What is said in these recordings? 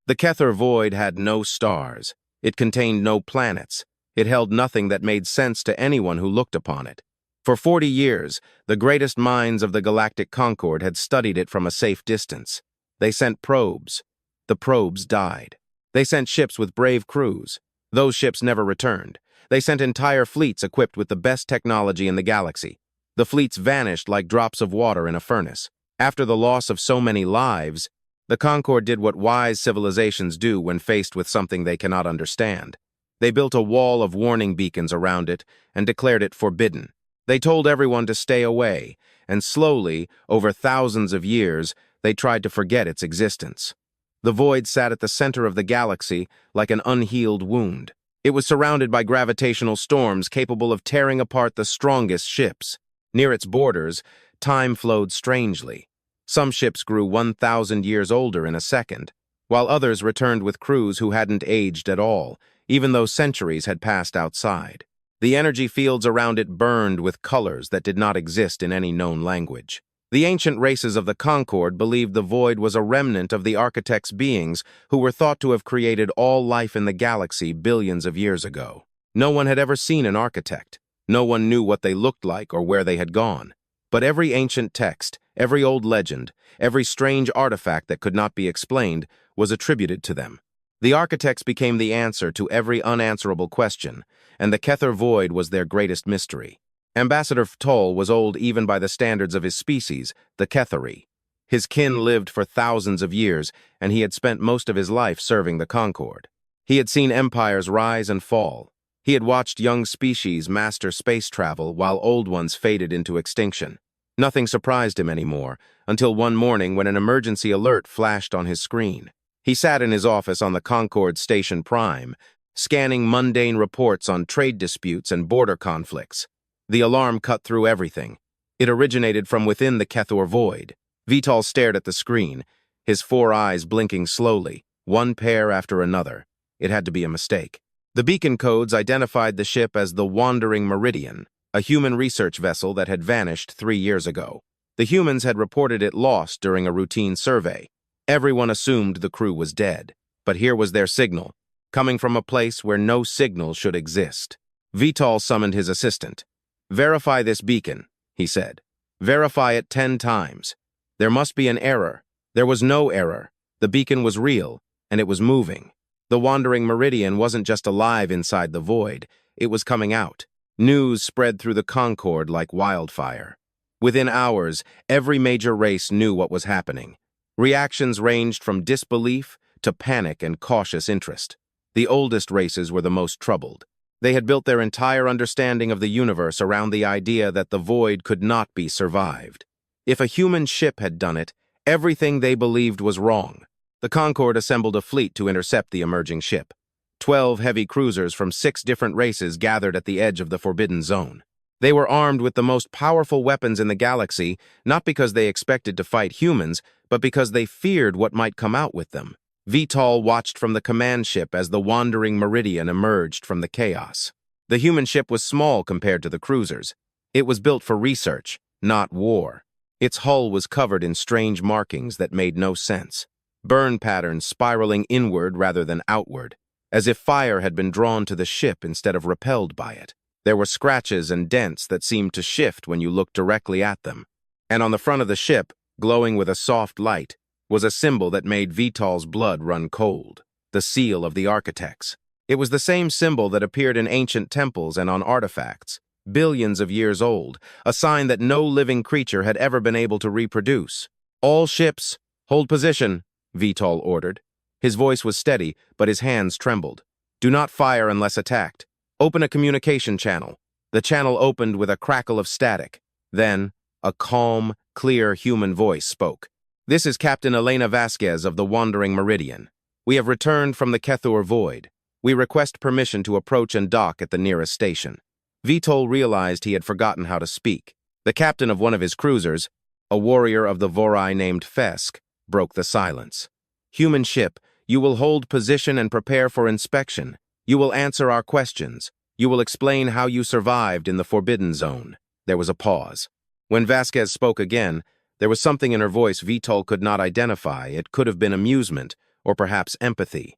The Kethur Void had no stars. It contained no planets. It held nothing that made sense to anyone who looked upon it. For 40 years, the greatest minds of the Galactic Concord had studied it from a safe distance. They sent probes. The probes died. They sent ships with brave crews. Those ships never returned. They sent entire fleets equipped with the best technology in the galaxy. The fleets vanished like drops of water in a furnace. After the loss of so many lives, the Concord did what wise civilizations do when faced with something they cannot understand. They built a wall of warning beacons around it and declared it forbidden. They told everyone to stay away, and slowly, over thousands of years, they tried to forget its existence. The void sat at the center of the galaxy like an unhealed wound. It was surrounded by gravitational storms capable of tearing apart the strongest ships. Near its borders, time flowed strangely. Some ships grew 1,000 years older in a second, while others returned with crews who hadn't aged at all, even though centuries had passed outside. The energy fields around it burned with colors that did not exist in any known language. The ancient races of the Concord believed the void was a remnant of the architect's beings who were thought to have created all life in the galaxy billions of years ago. No one had ever seen an architect. No one knew what they looked like or where they had gone. But every ancient text, every old legend, every strange artifact that could not be explained was attributed to them. The architects became the answer to every unanswerable question, and the Kethur Void was their greatest mystery. Ambassador Ftol was old even by the standards of his species, the Kethuri. His kin lived for thousands of years, and he had spent most of his life serving the Concord. He had seen empires rise and fall. He had watched young species master space travel while old ones faded into extinction. Nothing surprised him anymore, until one morning when an emergency alert flashed on his screen. He sat in his office on the Concord Station Prime, scanning mundane reports on trade disputes and border conflicts. The alarm cut through everything. It originated from within the Kethur Void. Vital stared at the screen, his 4 eyes blinking slowly, one pair after another. It had to be a mistake. The beacon codes identified the ship as the Wandering Meridian, a human research vessel that had vanished 3 years ago. The humans had reported it lost during a routine survey. Everyone assumed the crew was dead. But here was their signal, coming from a place where no signal should exist. Vital summoned his assistant. "Verify this beacon," he said. "Verify it 10 times. There must be an error." There was no error. The beacon was real, and it was moving. The Wandering Meridian wasn't just alive inside the void. It was coming out. News spread through the Concord like wildfire. Within hours, every major race knew what was happening. Reactions ranged from disbelief to panic and cautious interest. The oldest races were the most troubled. They had built their entire understanding of the universe around the idea that the void could not be survived. If a human ship had done it, everything they believed was wrong. The Concord assembled a fleet to intercept the emerging ship. 12 heavy cruisers from 6 different races gathered at the edge of the Forbidden Zone. They were armed with the most powerful weapons in the galaxy, not because they expected to fight humans, but because they feared what might come out with them. Vital watched from the command ship as the Wandering Meridian emerged from the chaos. The human ship was small compared to the cruisers. It was built for research, not war. Its hull was covered in strange markings that made no sense. Burn patterns spiraling inward rather than outward, as if fire had been drawn to the ship instead of repelled by it. There were scratches and dents that seemed to shift when you looked directly at them. And on the front of the ship, glowing with a soft light, was a symbol that made Vital's blood run cold, the seal of the architects. It was the same symbol that appeared in ancient temples and on artifacts, billions of years old, a sign that no living creature had ever been able to reproduce. "All ships, hold position," Vital ordered. His voice was steady, but his hands trembled. "Do not fire unless attacked. Open a communication channel." The channel opened with a crackle of static. Then, a calm, clear human voice spoke. "This is Captain Elena Vasquez of the Wandering Meridian. We have returned from the Kethur Void. We request permission to approach and dock at the nearest station." Vital realized he had forgotten how to speak. The captain of one of his cruisers, a warrior of the Vorai named Fesk, broke the silence. "Human ship, you will hold position and prepare for inspection. You will answer our questions. You will explain how you survived in the Forbidden Zone." There was a pause. When Vasquez spoke again, there was something in her voice Vital could not identify. It could have been amusement, or perhaps empathy.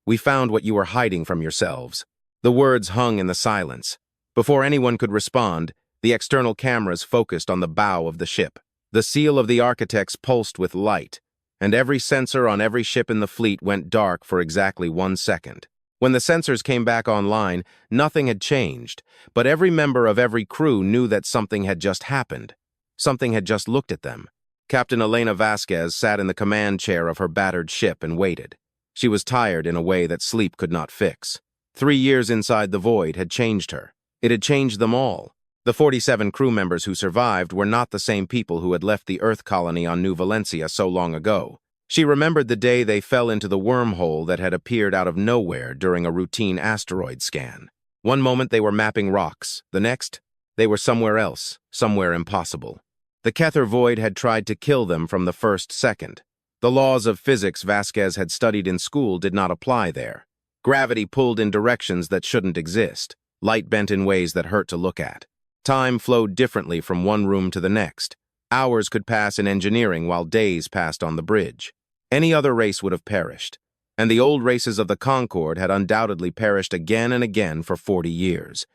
We found what you were hiding from yourselves. The words hung in the silence. Before anyone could respond, the external cameras focused on the bow of the ship. The seal of the architects pulsed with light, and every sensor on every ship in the fleet went dark for exactly 1 second. When the sensors came back online, nothing had changed, but every member of every crew knew that something had just happened. Something had just looked at them. Captain Elena Vasquez sat in the command chair of her battered ship and waited. She was tired in a way that sleep could not fix. 3 years inside the void had changed her. It had changed them all. The 47 crew members who survived were not the same people who had left the Earth colony on New Valencia so long ago. She remembered the day they fell into the wormhole that had appeared out of nowhere during a routine asteroid scan. One moment they were mapping rocks, the next, they were somewhere else, somewhere impossible. The Kethur Void had tried to kill them from the first second. The laws of physics Vasquez had studied in school did not apply there. Gravity pulled in directions that shouldn't exist. Light bent in ways that hurt to look at. Time flowed differently from one room to the next. Hours could pass in engineering while days passed on the bridge. Any other race would have perished, and the old races of the Concord had undoubtedly perished again and again for 40 years.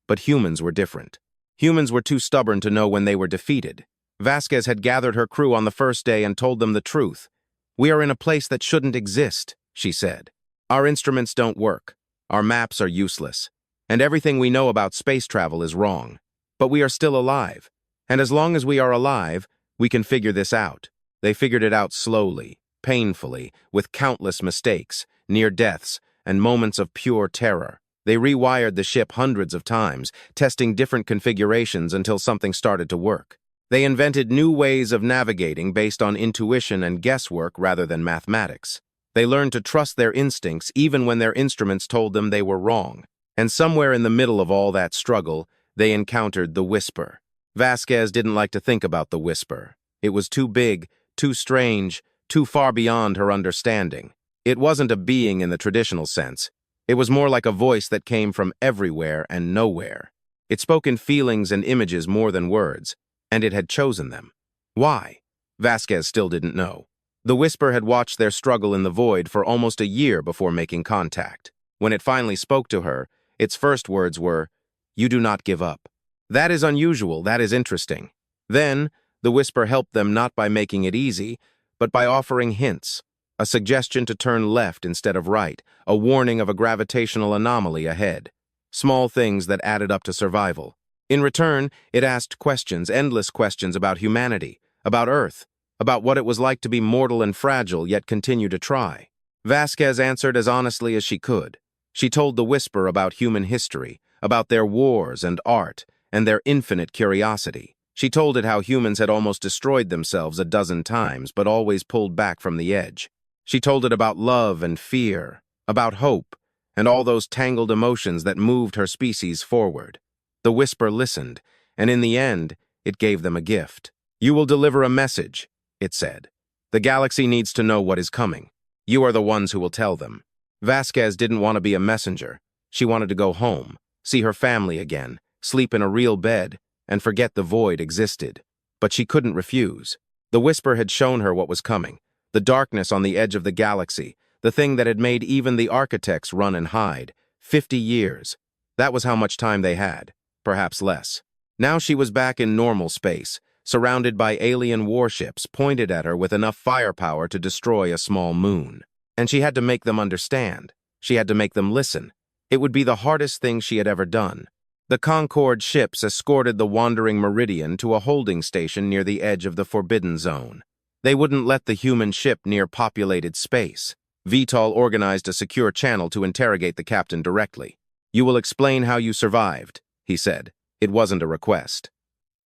But humans were different. Humans were too stubborn to know when they were defeated. Vasquez had gathered her crew on the first day and told them the truth. "We are in a place that shouldn't exist," she said. "Our instruments don't work. Our maps are useless. And everything we know about space travel is wrong. But we are still alive. And as long as we are alive, we can figure this out." They figured it out slowly, painfully, with countless mistakes, near deaths, and moments of pure terror. They rewired the ship hundreds of times, testing different configurations until something started to work. They invented new ways of navigating based on intuition and guesswork rather than mathematics. They learned to trust their instincts even when their instruments told them they were wrong. And somewhere in the middle of all that struggle, they encountered the Whisper. Vasquez didn't like to think about the Whisper. It was too big, too strange, too far beyond her understanding. It wasn't a being in the traditional sense. It was more like a voice that came from everywhere and nowhere. It spoke in feelings and images more than words, and it had chosen them. Why? Vasquez still didn't know. The Whisper had watched their struggle in the void for almost a year before making contact. When it finally spoke to her, its first words were, "You do not give up." That is unusual, that is interesting. Then, the Whisper helped them not by making it easy, but by offering hints. A suggestion to turn left instead of right, a warning of a gravitational anomaly ahead. Small things that added up to survival. In return, it asked questions, endless questions about humanity, about Earth, about what it was like to be mortal and fragile yet continue to try. Vasquez answered as honestly as she could. She told the Whisper about human history, about their wars and art, and their infinite curiosity. She told it how humans had almost destroyed themselves a dozen times, but always pulled back from the edge. She told it about love and fear, about hope, and all those tangled emotions that moved her species forward. The Whisper listened, and in the end, it gave them a gift. "You will deliver a message," it said. "The galaxy needs to know what is coming. You are the ones who will tell them." Vasquez didn't want to be a messenger. She wanted to go home, see her family again, sleep in a real bed, and forget the void existed. But she couldn't refuse. The Whisper had shown her what was coming. The darkness on the edge of the galaxy, the thing that had made even the architects run and hide. 50 years. That was how much time they had. Perhaps less. Now she was back in normal space, surrounded by alien warships pointed at her with enough firepower to destroy a small moon. And she had to make them understand. She had to make them listen. It would be the hardest thing she had ever done. The Concord ships escorted the Wandering Meridian to a holding station near the edge of the Forbidden Zone. They wouldn't let the human ship near populated space. Vital organized a secure channel to interrogate the captain directly. "You will explain how you survived," he said. It wasn't a request.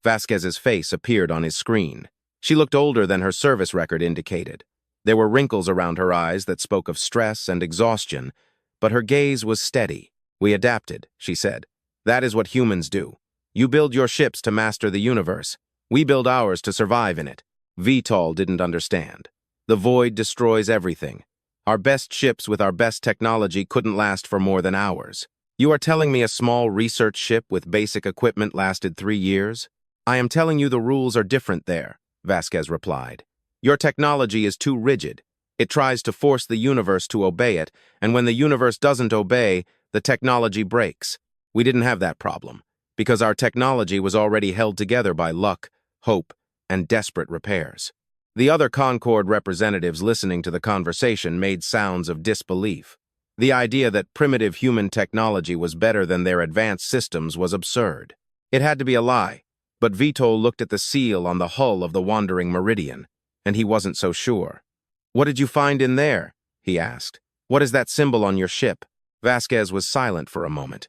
Vasquez's face appeared on his screen. She looked older than her service record indicated. There were wrinkles around her eyes that spoke of stress and exhaustion, but her gaze was steady. "We adapted," she said. "That is what humans do. You build your ships to master the universe. We build ours to survive in it." Vital didn't understand. The void destroys everything. Our best ships with our best technology couldn't last for more than hours. "You are telling me a small research ship with basic equipment lasted 3 years? "I am telling you the rules are different there," Vasquez replied. "Your technology is too rigid. It tries to force the universe to obey it, and when the universe doesn't obey, the technology breaks. We didn't have that problem, because our technology was already held together by luck, hope, and desperate repairs. The other Concord representatives listening to the conversation made sounds of disbelief. The idea that primitive human technology was better than their advanced systems was absurd. It had to be a lie, but Vitol looked at the seal on the hull of the Wandering Meridian, and he wasn't so sure. "What did you find in there?" he asked. "What is that symbol on your ship?" Vasquez was silent for a moment.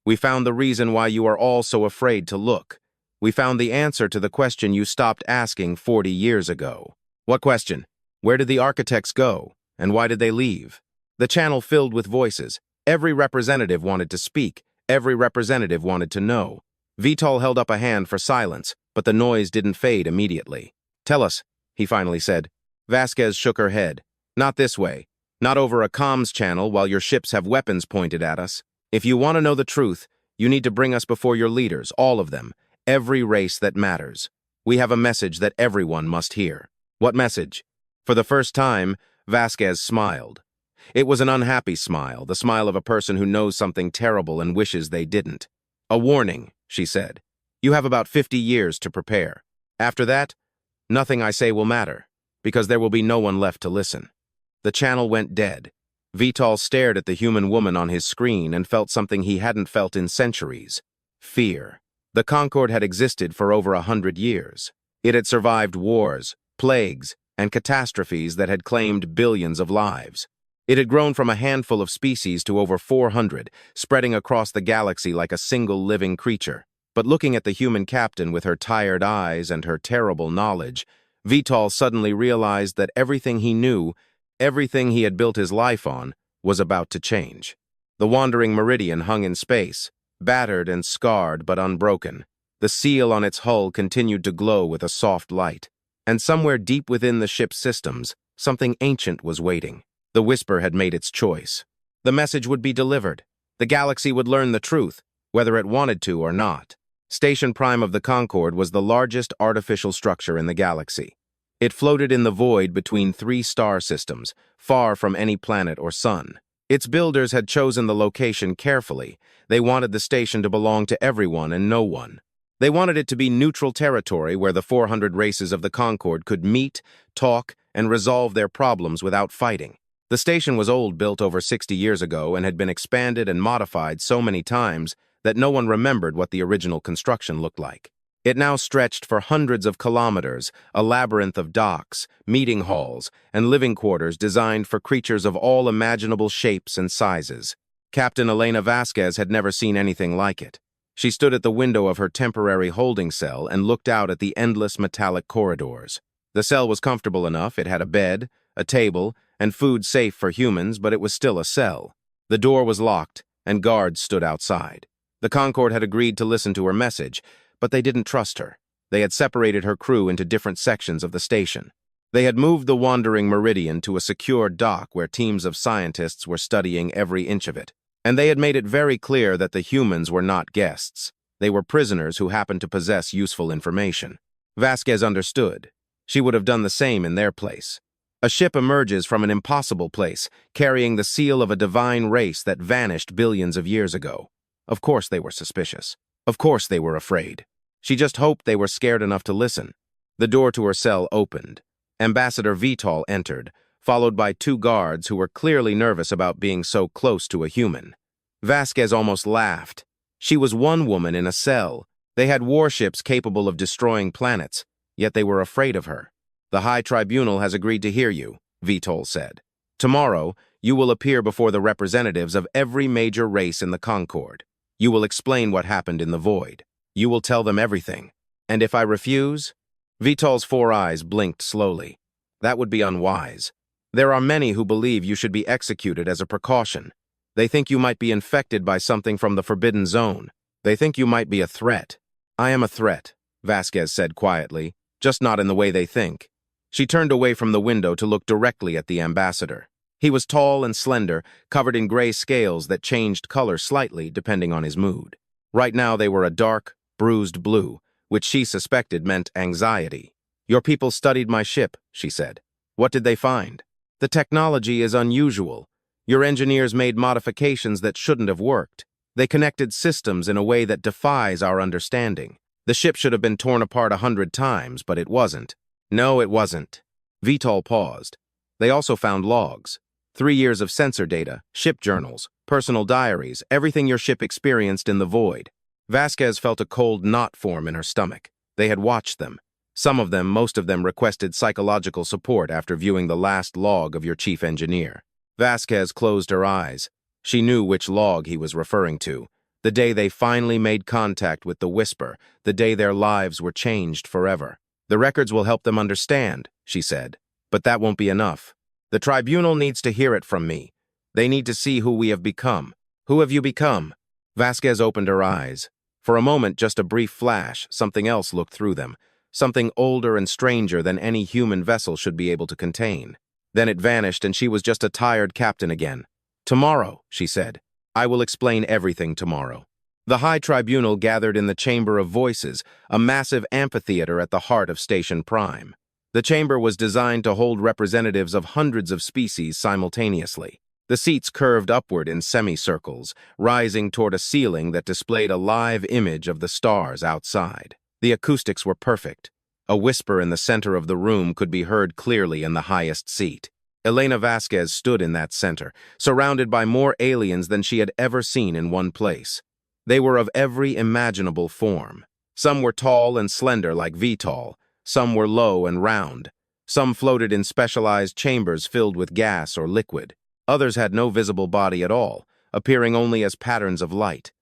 "We found the reason why you are all so afraid to look. We found the answer to the question you stopped asking 40 years ago." "What question? Where did the architects go, and why did they leave?" The channel filled with voices. Every representative wanted to speak. Every representative wanted to know. Vitol held up a hand for silence, but the noise didn't fade immediately. "Tell us," he finally said. Vasquez shook her head. "Not this way. Not over a comms channel while your ships have weapons pointed at us. If you want to know the truth, you need to bring us before your leaders, all of them, every race that matters. We have a message that everyone must hear." "What message?" For the first time, Vasquez smiled. It was an unhappy smile, the smile of a person who knows something terrible and wishes they didn't. "A warning," she said. "You have about 50 years to prepare. After that, nothing I say will matter, because there will be no one left to listen." The channel went dead. Vitol stared at the human woman on his screen and felt something he hadn't felt in centuries: fear. The Concord had existed for over 100 years. It had survived wars, plagues, and catastrophes that had claimed billions of lives. It had grown from a handful of species to over 400, spreading across the galaxy like a single living creature. But looking at the human captain with her tired eyes and her terrible knowledge, Vitol suddenly realized that everything he knew, everything he had built his life on, was about to change. The Wandering Meridian hung in space, battered and scarred but unbroken. The seal on its hull continued to glow with a soft light. And somewhere deep within the ship's systems, something ancient was waiting. The whisper had made its choice. The message would be delivered. The galaxy would learn the truth, whether it wanted to or not. Station Prime of the Concord was the largest artificial structure in the galaxy. It floated in the void between 3 star systems, far from any planet or sun. Its builders had chosen the location carefully. They wanted the station to belong to everyone and no one. They wanted it to be neutral territory where the 400 races of the Concord could meet, talk, and resolve their problems without fighting. The station was old, built over 60 years ago, and had been expanded and modified so many times that no one remembered what the original construction looked like. It now stretched for hundreds of kilometers, a labyrinth of docks, meeting halls, and living quarters designed for creatures of all imaginable shapes and sizes. Captain Elena Vasquez had never seen anything like it. She stood at the window of her temporary holding cell and looked out at the endless metallic corridors. The cell was comfortable enough. It had a bed, a table, and food safe for humans, but it was still a cell. The door was locked, and guards stood outside. The Concord had agreed to listen to her message, but they didn't trust her. They had separated her crew into different sections of the station. They had moved the Wandering Meridian to a secure dock where teams of scientists were studying every inch of it. And they had made it very clear that the humans were not guests. They were prisoners who happened to possess useful information. Vasquez understood. She would have done the same in their place. A ship emerges from an impossible place, carrying the seal of a divine race that vanished billions of years ago. Of course they were suspicious. Of course they were afraid. She just hoped they were scared enough to listen. The door to her cell opened. Ambassador Vitol entered, followed by 2 guards who were clearly nervous about being so close to a human. Vasquez almost laughed. She was one woman in a cell. They had warships capable of destroying planets, yet they were afraid of her. "The High Tribunal has agreed to hear you," Vitol said. "Tomorrow, you will appear before the representatives of every major race in the Concord. You will explain what happened in the void. You will tell them everything. And if I refuse?" Vitol's 4 eyes blinked slowly. "That would be unwise. There are many who believe you should be executed as a precaution. They think you might be infected by something from the Forbidden Zone. They think you might be a threat." "I am a threat," Vasquez said quietly, "just not in the way they think." She turned away from the window to look directly at the ambassador. He was tall and slender, covered in gray scales that changed color slightly depending on his mood. Right now they were a dark, bruised blue, which she suspected meant anxiety. "Your people studied my ship," she said. "What did they find?" The technology is unusual. Your engineers made modifications that shouldn't have worked. They connected systems in a way that defies our understanding. The ship should have been torn apart 100 times, but it wasn't. No, it wasn't. Vital paused. They also found logs. 3 years of sensor data, ship journals, personal diaries, everything your ship experienced in the void. Vasquez felt a cold knot form in her stomach. They had watched them. Some of them, most of them, requested psychological support after viewing the last log of your chief engineer. Vasquez closed her eyes. She knew which log he was referring to. The day they finally made contact with the Whisper, the day their lives were changed forever. The records will help them understand, she said. But that won't be enough. The tribunal needs to hear it from me. They need to see who we have become. Who have you become? Vasquez opened her eyes. For a moment, just a brief flash, something else looked through them. Something older and stranger than any human vessel should be able to contain. Then it vanished and she was just a tired captain again. Tomorrow, she said. I will explain everything tomorrow. The High Tribunal gathered in the Chamber of Voices, a massive amphitheater at the heart of Station Prime. The chamber was designed to hold representatives of hundreds of species simultaneously. The seats curved upward in semicircles, rising toward a ceiling that displayed a live image of the stars outside. The acoustics were perfect. A whisper in the center of the room could be heard clearly in the highest seat. Elena Vasquez stood in that center, surrounded by more aliens than she had ever seen in one place. They were of every imaginable form. Some were tall and slender like Vital. Some were low and round. Some floated in specialized chambers filled with gas or liquid. Others had no visible body at all, appearing only as patterns of light.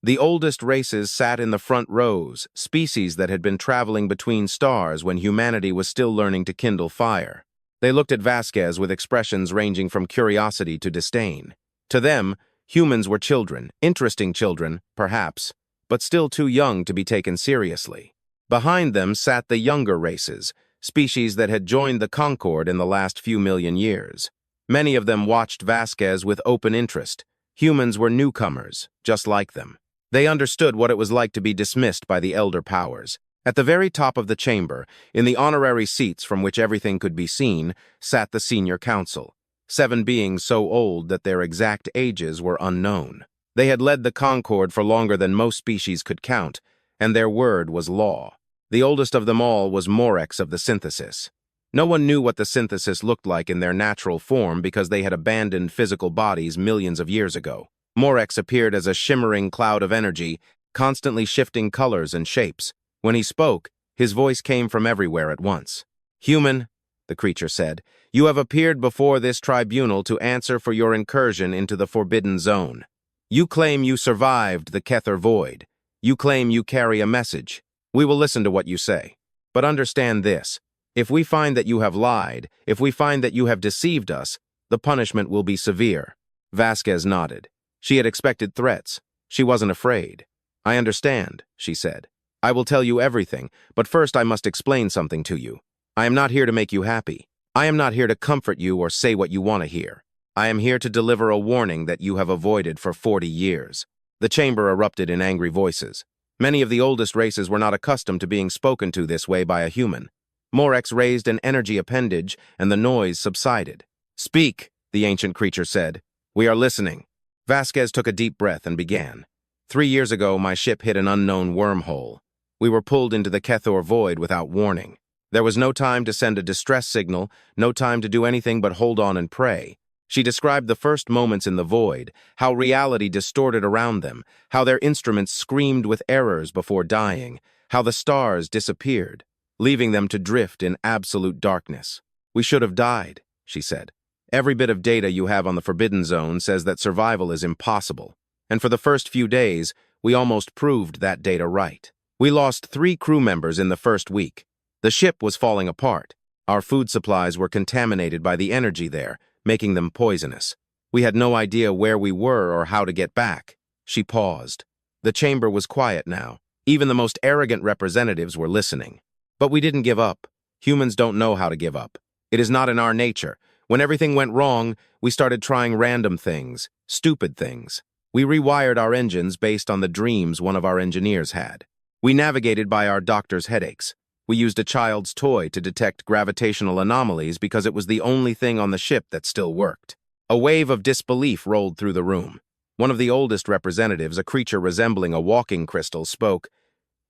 The oldest races sat in the front rows, species that had been traveling between stars when humanity was still learning to kindle fire. They looked at Vasquez with expressions ranging from curiosity to disdain. To them, humans were children, interesting children, perhaps, but still too young to be taken seriously. Behind them sat the younger races, species that had joined the Concord in the last few million years. Many of them watched Vasquez with open interest. Humans were newcomers, just like them. They understood what it was like to be dismissed by the elder powers. At the very top of the chamber, in the honorary seats from which everything could be seen, sat the senior council. 7 beings so old that their exact ages were unknown. They had led the Concord for longer than most species could count, and their word was law. The oldest of them all was Morex of the Synthesis. No one knew what the Synthesis looked like in their natural form because they had abandoned physical bodies millions of years ago. Morex appeared as a shimmering cloud of energy, constantly shifting colors and shapes. When he spoke, his voice came from everywhere at once. "Human," the creature said, "you have appeared before this tribunal to answer for your incursion into the Forbidden Zone. You claim you survived the Kethur Void. You claim you carry a message. We will listen to what you say. But understand this. If we find that you have lied, if we find that you have deceived us, the punishment will be severe." Vasquez nodded. She had expected threats. She wasn't afraid. "I understand," she said. "I will tell you everything, but first I must explain something to you. I am not here to make you happy. I am not here to comfort you or say what you want to hear. I am here to deliver a warning that you have avoided for 40 years. The chamber erupted in angry voices. Many of the oldest races were not accustomed to being spoken to this way by a human. Morex raised an energy appendage, and the noise subsided. "Speak," the ancient creature said. "We are listening." Vasquez took a deep breath and began. 3 years ago, my ship hit an unknown wormhole. We were pulled into the Kethur Void without warning. There was no time to send a distress signal, no time to do anything but hold on and pray. She described the first moments in the void, how reality distorted around them, how their instruments screamed with errors before dying, how the stars disappeared, leaving them to drift in absolute darkness. "We should have died," she said. "Every bit of data you have on the Forbidden Zone says that survival is impossible. And for the first few days, we almost proved that data right. We lost 3 crew members in the first week. The ship was falling apart. Our food supplies were contaminated by the energy there, making them poisonous. We had no idea where we were or how to get back." She paused. The chamber was quiet now. Even the most arrogant representatives were listening. "But we didn't give up. Humans don't know how to give up. It is not in our nature. When everything went wrong, we started trying random things, stupid things. We rewired our engines based on the dreams one of our engineers had. We navigated by our doctor's headaches. We used a child's toy to detect gravitational anomalies because it was the only thing on the ship that still worked. A wave of disbelief rolled through the room. One of the oldest representatives, a creature resembling a walking crystal, spoke.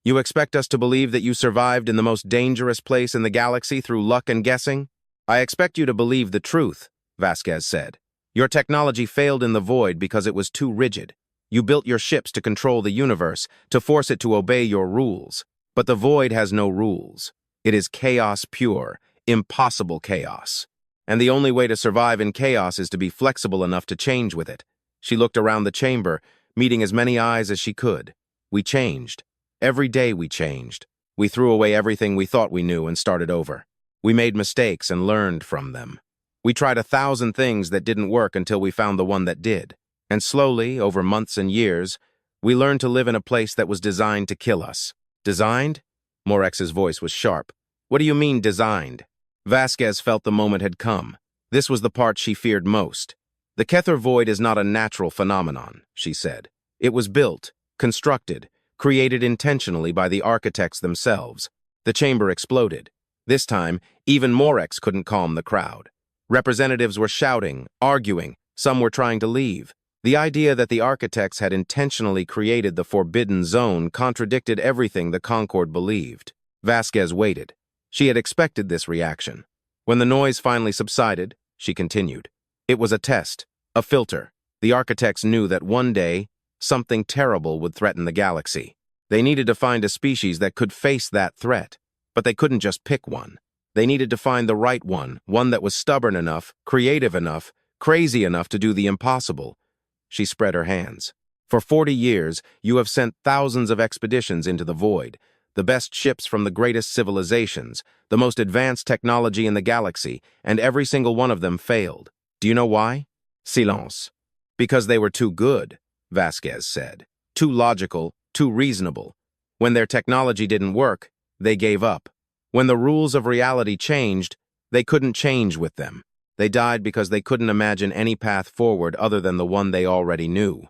"You expect us to believe that you survived in the most dangerous place in the galaxy through luck and guessing?" "I expect you to believe the truth," Vasquez said. "Your technology failed in the void because it was too rigid. You built your ships to control the universe, to force it to obey your rules. But the void has no rules. It is chaos pure, impossible chaos. And the only way to survive in chaos is to be flexible enough to change with it." She looked around the chamber, meeting as many eyes as she could. "We changed. Every day we changed. We threw away everything we thought we knew and started over. We made mistakes and learned from them. We tried 1,000 things that didn't work until we found the one that did. And slowly, over months and years, we learned to live in a place that was designed to kill us." "Designed?" Morex's voice was sharp. "What do you mean, designed?" Vasquez felt the moment had come. This was the part she feared most. "The Kethur Void is not a natural phenomenon," she said. "It was built, constructed, created intentionally by the architects themselves." The chamber exploded. This time, even Morex couldn't calm the crowd. Representatives were shouting, arguing, some were trying to leave. The idea that the architects had intentionally created the forbidden zone contradicted everything the Concord believed. Vasquez waited. She had expected this reaction. When the noise finally subsided, she continued. "It was a test, a filter. The architects knew that one day, something terrible would threaten the galaxy. They needed to find a species that could face that threat. But they couldn't just pick one. They needed to find the right one that was stubborn enough, creative enough, crazy enough to do the impossible." She spread her hands. "For 40 years, you have sent thousands of expeditions into the void, the best ships from the greatest civilizations, the most advanced technology in the galaxy, and every single one of them failed. Do you know why?" "Silence." "Because they were too good," Vasquez said. "Too logical, too reasonable. When their technology didn't work, they gave up. When the rules of reality changed, they couldn't change with them. They died because they couldn't imagine any path forward other than the one they already knew."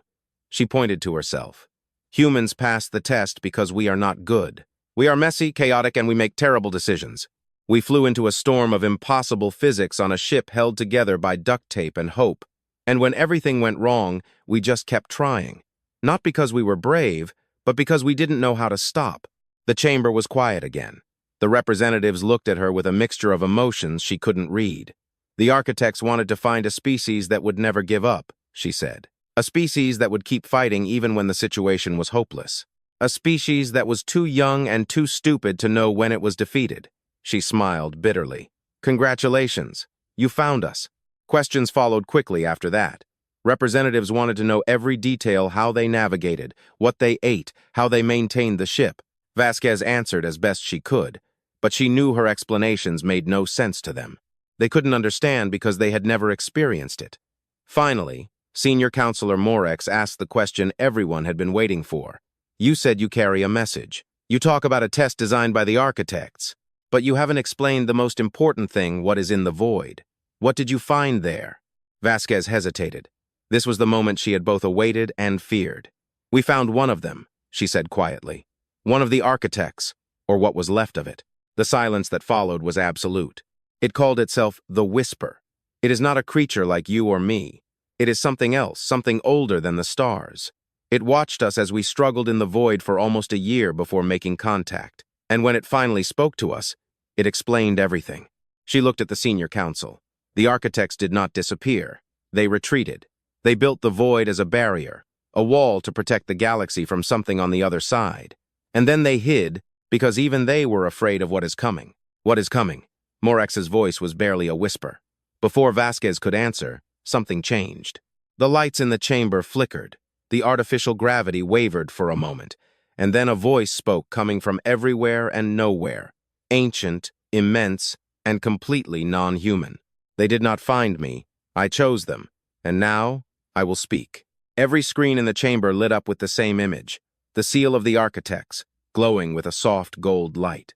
She pointed to herself. "Humans pass the test because we are not good. We are messy, chaotic, and we make terrible decisions. We flew into a storm of impossible physics on a ship held together by duct tape and hope. And when everything went wrong, we just kept trying. Not because we were brave, but because we didn't know how to stop." The chamber was quiet again. The representatives looked at her with a mixture of emotions she couldn't read. "The architects wanted to find a species that would never give up," she said. "A species that would keep fighting even when the situation was hopeless. A species that was too young and too stupid to know when it was defeated." She smiled bitterly. "Congratulations. You found us." Questions followed quickly after that. Representatives wanted to know every detail: how they navigated, what they ate, how they maintained the ship. Vasquez answered as best she could, but she knew her explanations made no sense to them. They couldn't understand because they had never experienced it. Finally, Senior Counselor Morex asked the question everyone had been waiting for. "You said you carry a message. You talk about a test designed by the architects, but you haven't explained the most important thing: what is in the void. What did you find there?" Vasquez hesitated. This was the moment she had both awaited and feared. "We found one of them," she said quietly. "One of the architects, or what was left of it." The silence that followed was absolute. It called itself the Whisper. It is not a creature like you or me. It is something else, something older than the stars. It watched us as we struggled in the void for almost a year before making contact. And when it finally spoke to us, it explained everything. She looked at the senior council. The architects did not disappear. They retreated. They built the void as a barrier, a wall to protect the galaxy from something on the other side. And then they hid, because even they were afraid of what is coming. "What is coming?" Morex's voice was barely a whisper. Before Vasquez could answer, something changed. The lights in the chamber flickered. The artificial gravity wavered for a moment, and then a voice spoke coming from everywhere and nowhere, ancient, immense, and completely non-human. "They did not find me. I chose them, and now I will speak." Every screen in the chamber lit up with the same image, the seal of the architects, glowing with a soft gold light.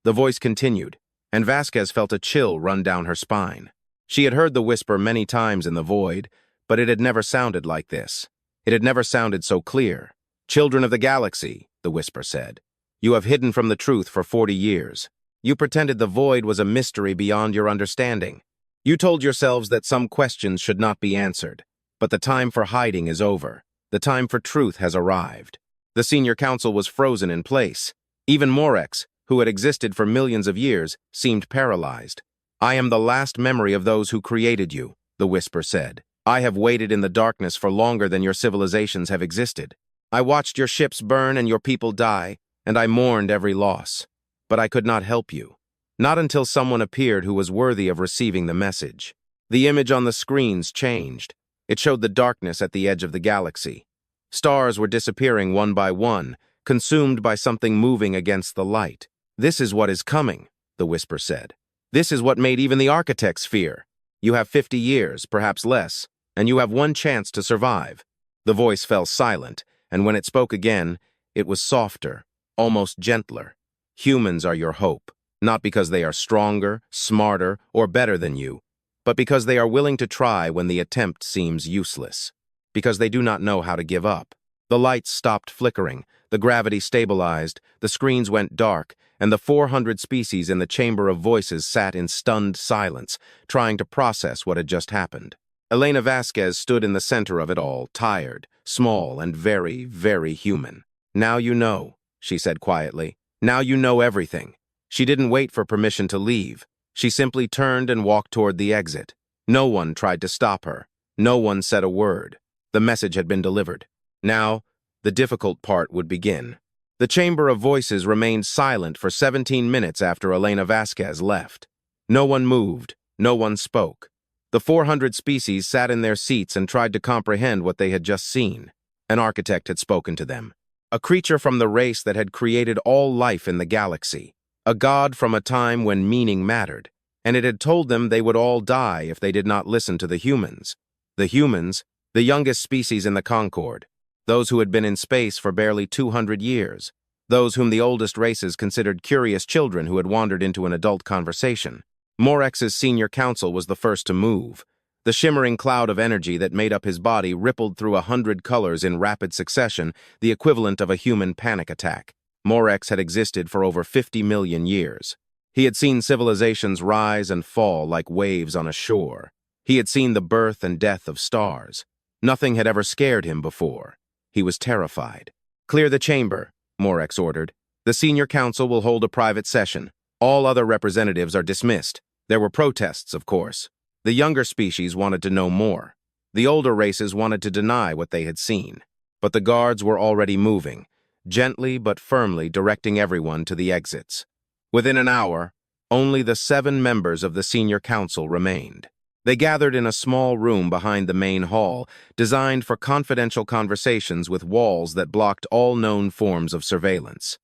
The voice continued, and Vasquez felt a chill run down her spine. She had heard the whisper many times in the void, but it had never sounded like this. It had never sounded so clear. "Children of the galaxy," the whisper said, "you have hidden from the truth for 40 years. You pretended the void was a mystery beyond your understanding. You told yourselves that some questions should not be answered. But the time for hiding is over. The time for truth has arrived. The senior council was frozen in place. Even Morex, who had existed for millions of years, seemed paralyzed. "I am the last memory of those who created you," the whisper said. "I have waited in the darkness for longer than your civilizations have existed. I watched your ships burn and your people die, and I mourned every loss. But I could not help you. Not until someone appeared who was worthy of receiving the message." The image on the screens changed. It showed the darkness at the edge of the galaxy. Stars were disappearing one by one, consumed by something moving against the light. "This is what is coming," the whisper said. "This is what made even the architects fear. You have 50 years, perhaps less, and you have one chance to survive." The voice fell silent, and when it spoke again, it was softer, almost gentler. "Humans are your hope, not because they are stronger, smarter, or better than you, but because they are willing to try when the attempt seems useless. Because they do not know how to give up." The lights stopped flickering, the gravity stabilized, the screens went dark, and the 400 species in the Chamber of Voices sat in stunned silence, trying to process what had just happened. Elena Vasquez stood in the center of it all, tired, small, and very, very human. "Now you know," she said quietly. "Now you know everything." She didn't wait for permission to leave. She simply turned and walked toward the exit. No one tried to stop her. No one said a word. The message had been delivered. Now, the difficult part would begin. The Chamber of Voices remained silent for 17 minutes after Elena Vasquez left. No one moved. No one spoke. The 400 species sat in their seats and tried to comprehend what they had just seen. An architect had spoken to them. A creature from the race that had created all life in the galaxy. A god from a time when meaning mattered. And it had told them they would all die if they did not listen to the humans. The humans, the youngest species in the Concord. Those who had been in space for barely 200 years. Those whom the oldest races considered curious children who had wandered into an adult conversation. Morex's senior council was the first to move. The shimmering cloud of energy that made up his body rippled through 100 colors in rapid succession, the equivalent of a human panic attack. Morex had existed for over 50 million years. He had seen civilizations rise and fall like waves on a shore. He had seen the birth and death of stars. Nothing had ever scared him before. He was terrified. "Clear the chamber," Morex ordered. "The senior council will hold a private session. All other representatives are dismissed." There were protests, of course. The younger species wanted to know more. The older races wanted to deny what they had seen. But the guards were already moving, gently but firmly directing everyone to the exits. Within an hour, only the 7 members of the senior council remained. They gathered in a small room behind the main hall, designed for confidential conversations with walls that blocked all known forms of surveillance.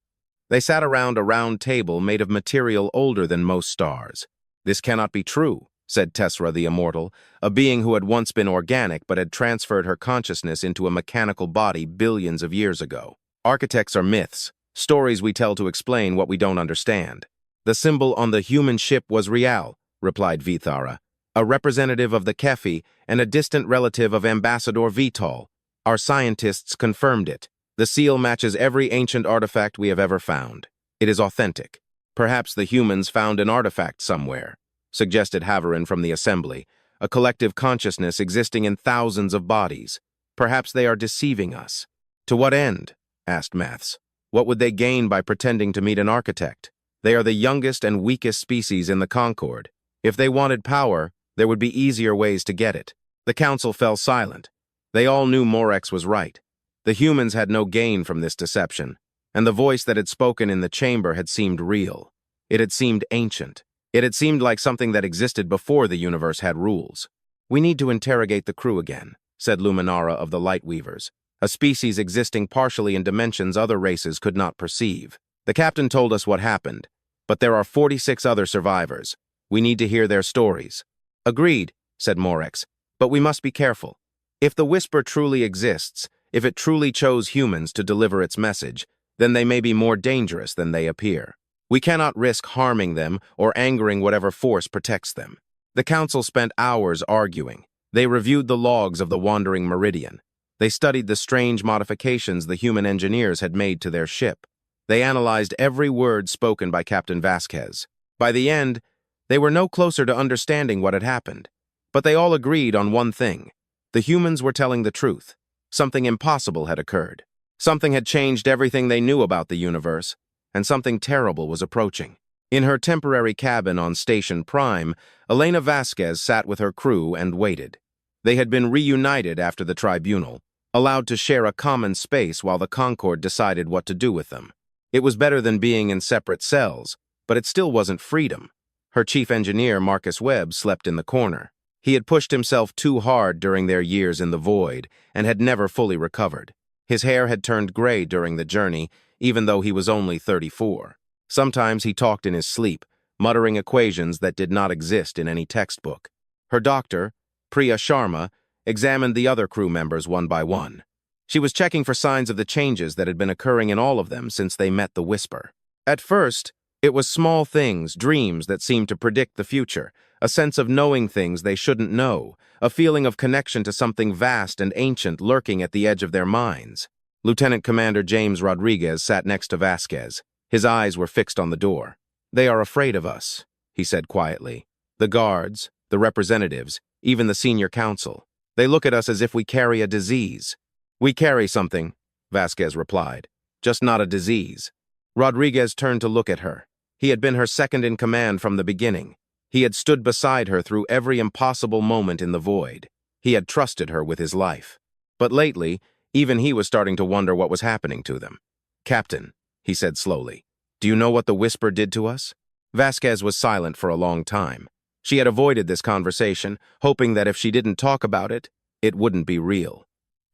They sat around a round table made of material older than most stars. "This cannot be true," said Tessera the Immortal, a being who had once been organic but had transferred her consciousness into a mechanical body billions of years ago. "Architects are myths, stories we tell to explain what we don't understand." "The symbol on the human ship was Real," replied Vithara, "a representative of the Kefi and a distant relative of Ambassador Vital. Our scientists confirmed it. The seal matches every ancient artifact we have ever found. It is authentic. Perhaps the humans found an artifact somewhere," suggested Haverin from the assembly, "a collective consciousness existing in thousands of bodies. Perhaps they are deceiving us." "To what end?" asked Maths. "What would they gain by pretending to meet an architect? They are the youngest and weakest species in the Concord. If they wanted power, there would be easier ways to get it." The council fell silent. They all knew Morex was right. The humans had no gain from this deception, and the voice that had spoken in the chamber had seemed real. It had seemed ancient. It had seemed like something that existed before the universe had rules. "We need to interrogate the crew again," said Luminara of the Lightweavers, a species existing partially in dimensions other races could not perceive. "The captain told us what happened, but there are 46 other survivors. We need to hear their stories." "Agreed," said Morex, "but we must be careful. If the whisper truly exists, if it truly chose humans to deliver its message, then they may be more dangerous than they appear. We cannot risk harming them or angering whatever force protects them." The council spent hours arguing. They reviewed the logs of the Wandering Meridian. They studied the strange modifications the human engineers had made to their ship. They analyzed every word spoken by Captain Vasquez. By the end, they were no closer to understanding what had happened. But they all agreed on one thing. The humans were telling the truth. Something impossible had occurred. Something had changed everything they knew about the universe, and something terrible was approaching. In her temporary cabin on Station Prime, Elena Vasquez sat with her crew and waited. They had been reunited after the tribunal, allowed to share a common space while the Concord decided what to do with them. It was better than being in separate cells, but it still wasn't freedom. Her chief engineer, Marcus Webb, slept in the corner. He had pushed himself too hard during their years in the void and had never fully recovered. His hair had turned gray during the journey, even though he was only 34. Sometimes he talked in his sleep, muttering equations that did not exist in any textbook. Her doctor, Priya Sharma, examined the other crew members one by one. She was checking for signs of the changes that had been occurring in all of them since they met the Whisper. At first, it was small things, dreams that seemed to predict the future, a sense of knowing things they shouldn't know, a feeling of connection to something vast and ancient lurking at the edge of their minds. Lieutenant Commander James Rodriguez sat next to Vasquez. His eyes were fixed on the door. "They are afraid of us," he said quietly. "The guards, the representatives, even the senior council. They look at us as if we carry a disease." "We carry something," Vasquez replied, "just not a disease." Rodriguez turned to look at her. He had been her second in command from the beginning. He had stood beside her through every impossible moment in the void. He had trusted her with his life. But lately, even he was starting to wonder what was happening to them. "Captain," he said slowly, "do you know what the Whisper did to us?" Vasquez was silent for a long time. She had avoided this conversation, hoping that if she didn't talk about it, it wouldn't be real.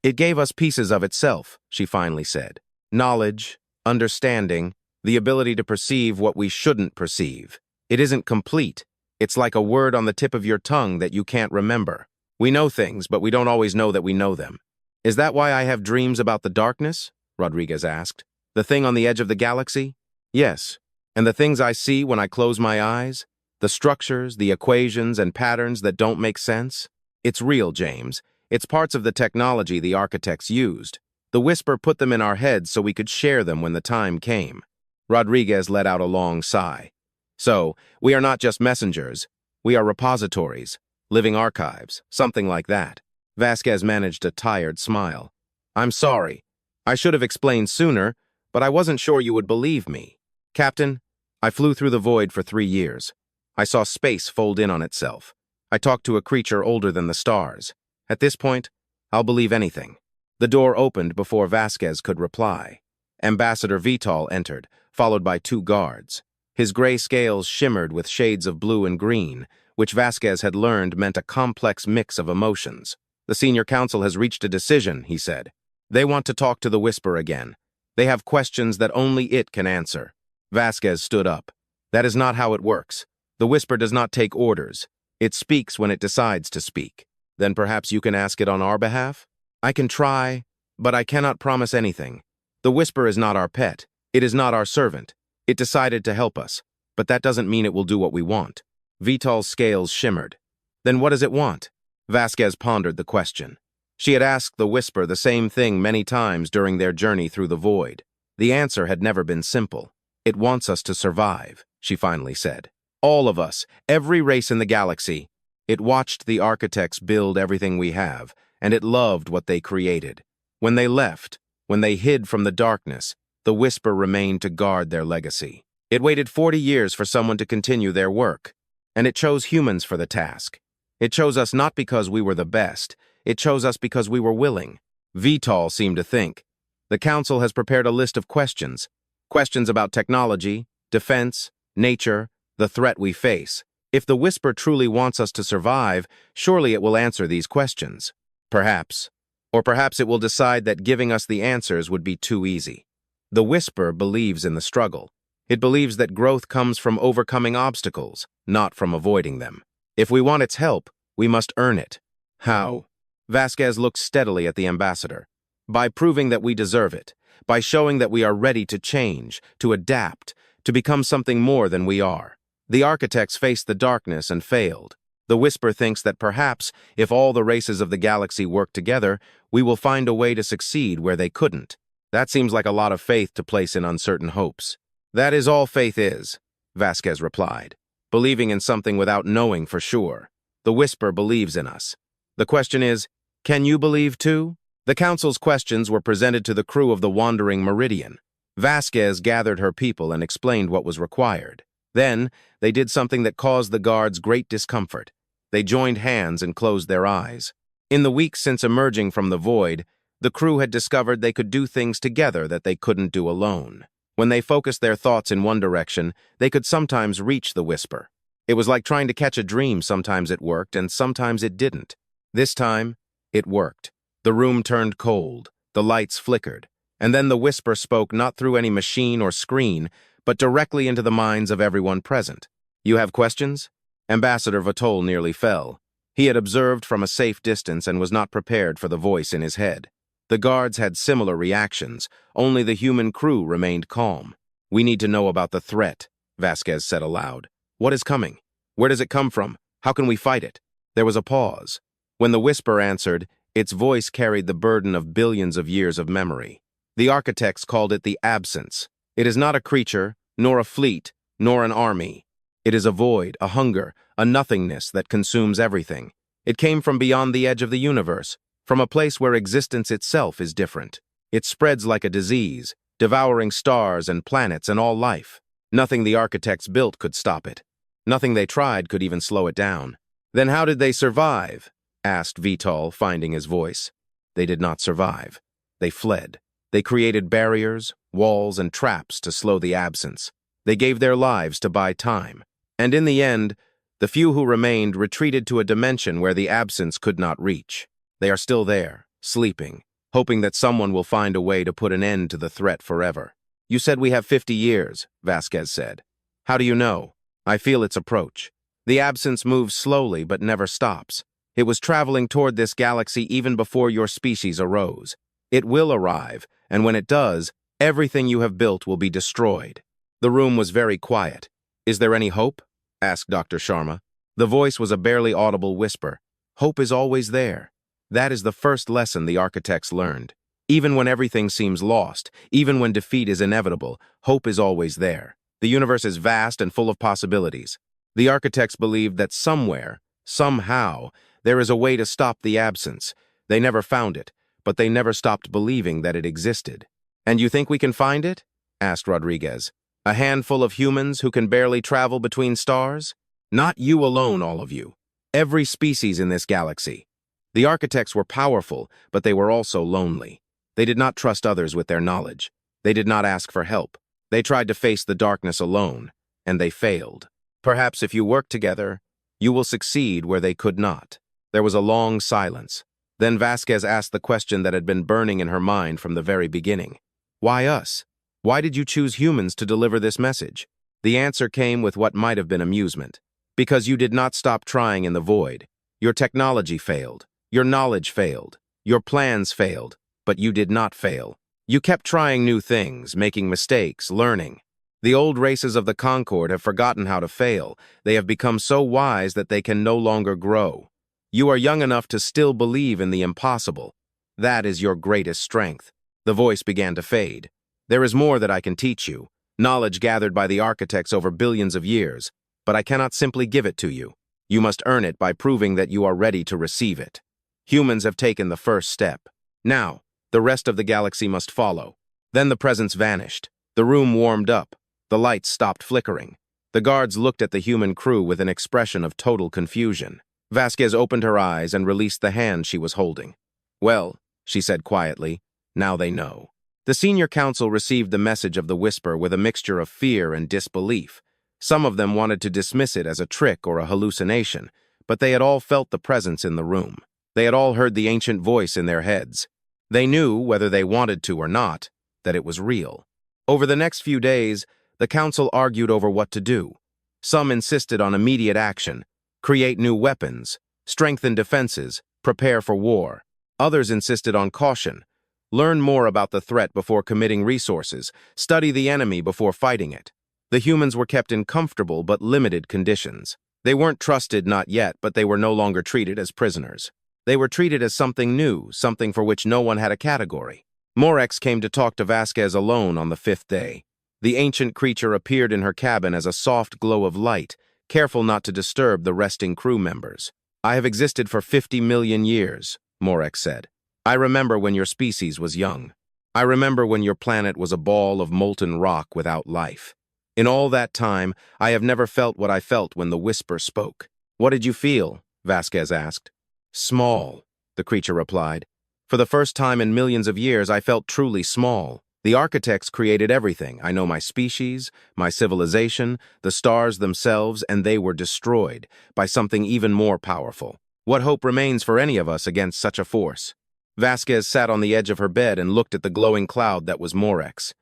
"It gave us pieces of itself," she finally said. "Knowledge, understanding, the ability to perceive what we shouldn't perceive. It isn't complete. It's like a word on the tip of your tongue that you can't remember. We know things, but we don't always know that we know them." "Is that why I have dreams about the darkness?" Rodriguez asked. "The thing on the edge of the galaxy?" "Yes. And the things I see when I close my eyes? The structures, the equations, and patterns that don't make sense? It's real, James. It's parts of the technology the architects used. The Whisper put them in our heads so we could share them when the time came." Rodriguez let out a long sigh. "So, we are not just messengers. We are repositories, living archives, something like that." Vasquez managed a tired smile. "I'm sorry. I should have explained sooner, but I wasn't sure you would believe me. Captain, I flew through the void for 3 years. I saw space fold in on itself. I talked to a creature older than the stars. At this point, I'll believe anything." The door opened before Vasquez could reply. Ambassador Vital entered, followed by 2 guards. His gray scales shimmered with shades of blue and green, which Vasquez had learned meant a complex mix of emotions. "The senior council has reached a decision," he said. "They want to talk to the Whisper again. They have questions that only it can answer." Vasquez stood up. "That is not how it works. The Whisper does not take orders. It speaks when it decides to speak. Then perhaps you can ask it on our behalf?" "I can try, but I cannot promise anything. The Whisper is not our pet. It is not our servant. It decided to help us, but that doesn't mean it will do what we want." Vital's scales shimmered. "Then what does it want?" Vasquez pondered the question. She had asked the Whisper the same thing many times during their journey through the void. The answer had never been simple. "It wants us to survive," she finally said. "All of us, every race in the galaxy. It watched the architects build everything we have, and it loved what they created. When they left, when they hid from the darkness, the Whisper remained to guard their legacy. It waited 40 years for someone to continue their work, and it chose humans for the task. It chose us not because we were the best, it chose us because we were willing." Vital seemed to think. "The Council has prepared a list of questions. Questions about technology, defense, nature, the threat we face. If the Whisper truly wants us to survive, surely it will answer these questions. Perhaps. Or perhaps it will decide that giving us the answers would be too easy. The Whisper believes in the struggle. It believes that growth comes from overcoming obstacles, not from avoiding them. If we want its help, we must earn it." "How?" Vasquez looked steadily at the ambassador. "By proving that we deserve it, by showing that we are ready to change, to adapt, to become something more than we are. The architects faced the darkness and failed. The Whisper thinks that perhaps, if all the races of the galaxy work together, we will find a way to succeed where they couldn't. That seems like a lot of faith to place in uncertain hopes. That is all faith is, Vasquez replied. Believing in something without knowing for sure. The Whisper believes in us. The question is, can you believe too? The council's questions were presented to the crew of the Wandering Meridian. Vasquez gathered her people and explained what was required. Then, they did something that caused the guards great discomfort. They joined hands and closed their eyes. In the weeks since emerging from the void, the crew had discovered they could do things together that they couldn't do alone. When they focused their thoughts in one direction, they could sometimes reach the Whisper. It was like trying to catch a dream. Sometimes it worked, and sometimes it didn't. This time, it worked. The room turned cold, the lights flickered, and then the Whisper spoke not through any machine or screen, but directly into the minds of everyone present. You have questions? Ambassador Vatol nearly fell. He had observed from a safe distance and was not prepared for the voice in his head. The guards had similar reactions, only the human crew remained calm. We need to know about the threat, Vasquez said aloud. What is coming? Where does it come from? How can we fight it? There was a pause. When the Whisper answered, its voice carried the burden of billions of years of memory. The architects called it the Absence. It is not a creature, nor a fleet, nor an army. It is a void, a hunger, a nothingness that consumes everything. It came from beyond the edge of the universe, from a place where existence itself is different. It spreads like a disease, devouring stars and planets and all life. Nothing the architects built could stop it. Nothing they tried could even slow it down. Then how did they survive? Asked Vital, finding his voice. They did not survive. They fled. They created barriers, walls, and traps to slow the Absence. They gave their lives to buy time. And in the end, the few who remained retreated to a dimension where the Absence could not reach. They are still there, sleeping, hoping that someone will find a way to put an end to the threat forever. You said we have 50 years, Vasquez said. How do you know? I feel its approach. The Absence moves slowly but never stops. It was traveling toward this galaxy even before your species arose. It will arrive, and when it does, everything you have built will be destroyed. The room was very quiet. Is there any hope? Asked Dr. Sharma. The voice was a barely audible whisper. Hope is always there. That is the first lesson the architects learned. Even when everything seems lost, even when defeat is inevitable, hope is always there. The universe is vast and full of possibilities. The architects believed that somewhere, somehow, there is a way to stop the Absence. They never found it, but they never stopped believing that it existed. And you think we can find it? Asked Rodriguez. A handful of humans who can barely travel between stars? Not you alone, all of you. Every species in this galaxy. The architects were powerful, but they were also lonely. They did not trust others with their knowledge. They did not ask for help. They tried to face the darkness alone, and they failed. Perhaps if you work together, you will succeed where they could not. There was a long silence. Then Vasquez asked the question that had been burning in her mind from the very beginning. Why us? Why did you choose humans to deliver this message? The answer came with what might have been amusement. Because you did not stop trying in the void. Your technology failed. Your knowledge failed. Your plans failed. But you did not fail. You kept trying new things, making mistakes, learning. The old races of the Concord have forgotten how to fail. They have become so wise that they can no longer grow. You are young enough to still believe in the impossible. That is your greatest strength. The voice began to fade. There is more that I can teach you, knowledge gathered by the architects over billions of years, but I cannot simply give it to you. You must earn it by proving that you are ready to receive it. Humans have taken the first step. Now, the rest of the galaxy must follow. Then the presence vanished. The room warmed up. The lights stopped flickering. The guards looked at the human crew with an expression of total confusion. Vasquez opened her eyes and released the hand she was holding. Well, she said quietly, now they know. The senior council received the message of the whisper with a mixture of fear and disbelief. Some of them wanted to dismiss it as a trick or a hallucination, but they had all felt the presence in the room. They had all heard the ancient voice in their heads. They knew, whether they wanted to or not, that it was real. Over the next few days, the council argued over what to do. Some insisted on immediate action, create new weapons, strengthen defenses, prepare for war. Others insisted on caution, learn more about the threat before committing resources, study the enemy before fighting it. The humans were kept in comfortable but limited conditions. They weren't trusted, not yet, but they were no longer treated as prisoners. They were treated as something new, something for which no one had a category. Morex came to talk to Vasquez alone on the 5th day. The ancient creature appeared in her cabin as a soft glow of light, careful not to disturb the resting crew members. "I have existed for 50 million years," Morex said. "I remember when your species was young. I remember when your planet was a ball of molten rock without life. In all that time, I have never felt what I felt when the whisper spoke." "What did you feel?" Vasquez asked. "Small," the creature replied. "For the first time in millions of years, I felt truly small. The architects created everything. I know my species, my civilization, the stars themselves, and they were destroyed by something even more powerful. What hope remains for any of us against such a force?" Vasquez sat on the edge of her bed and looked at the glowing cloud that was Morex.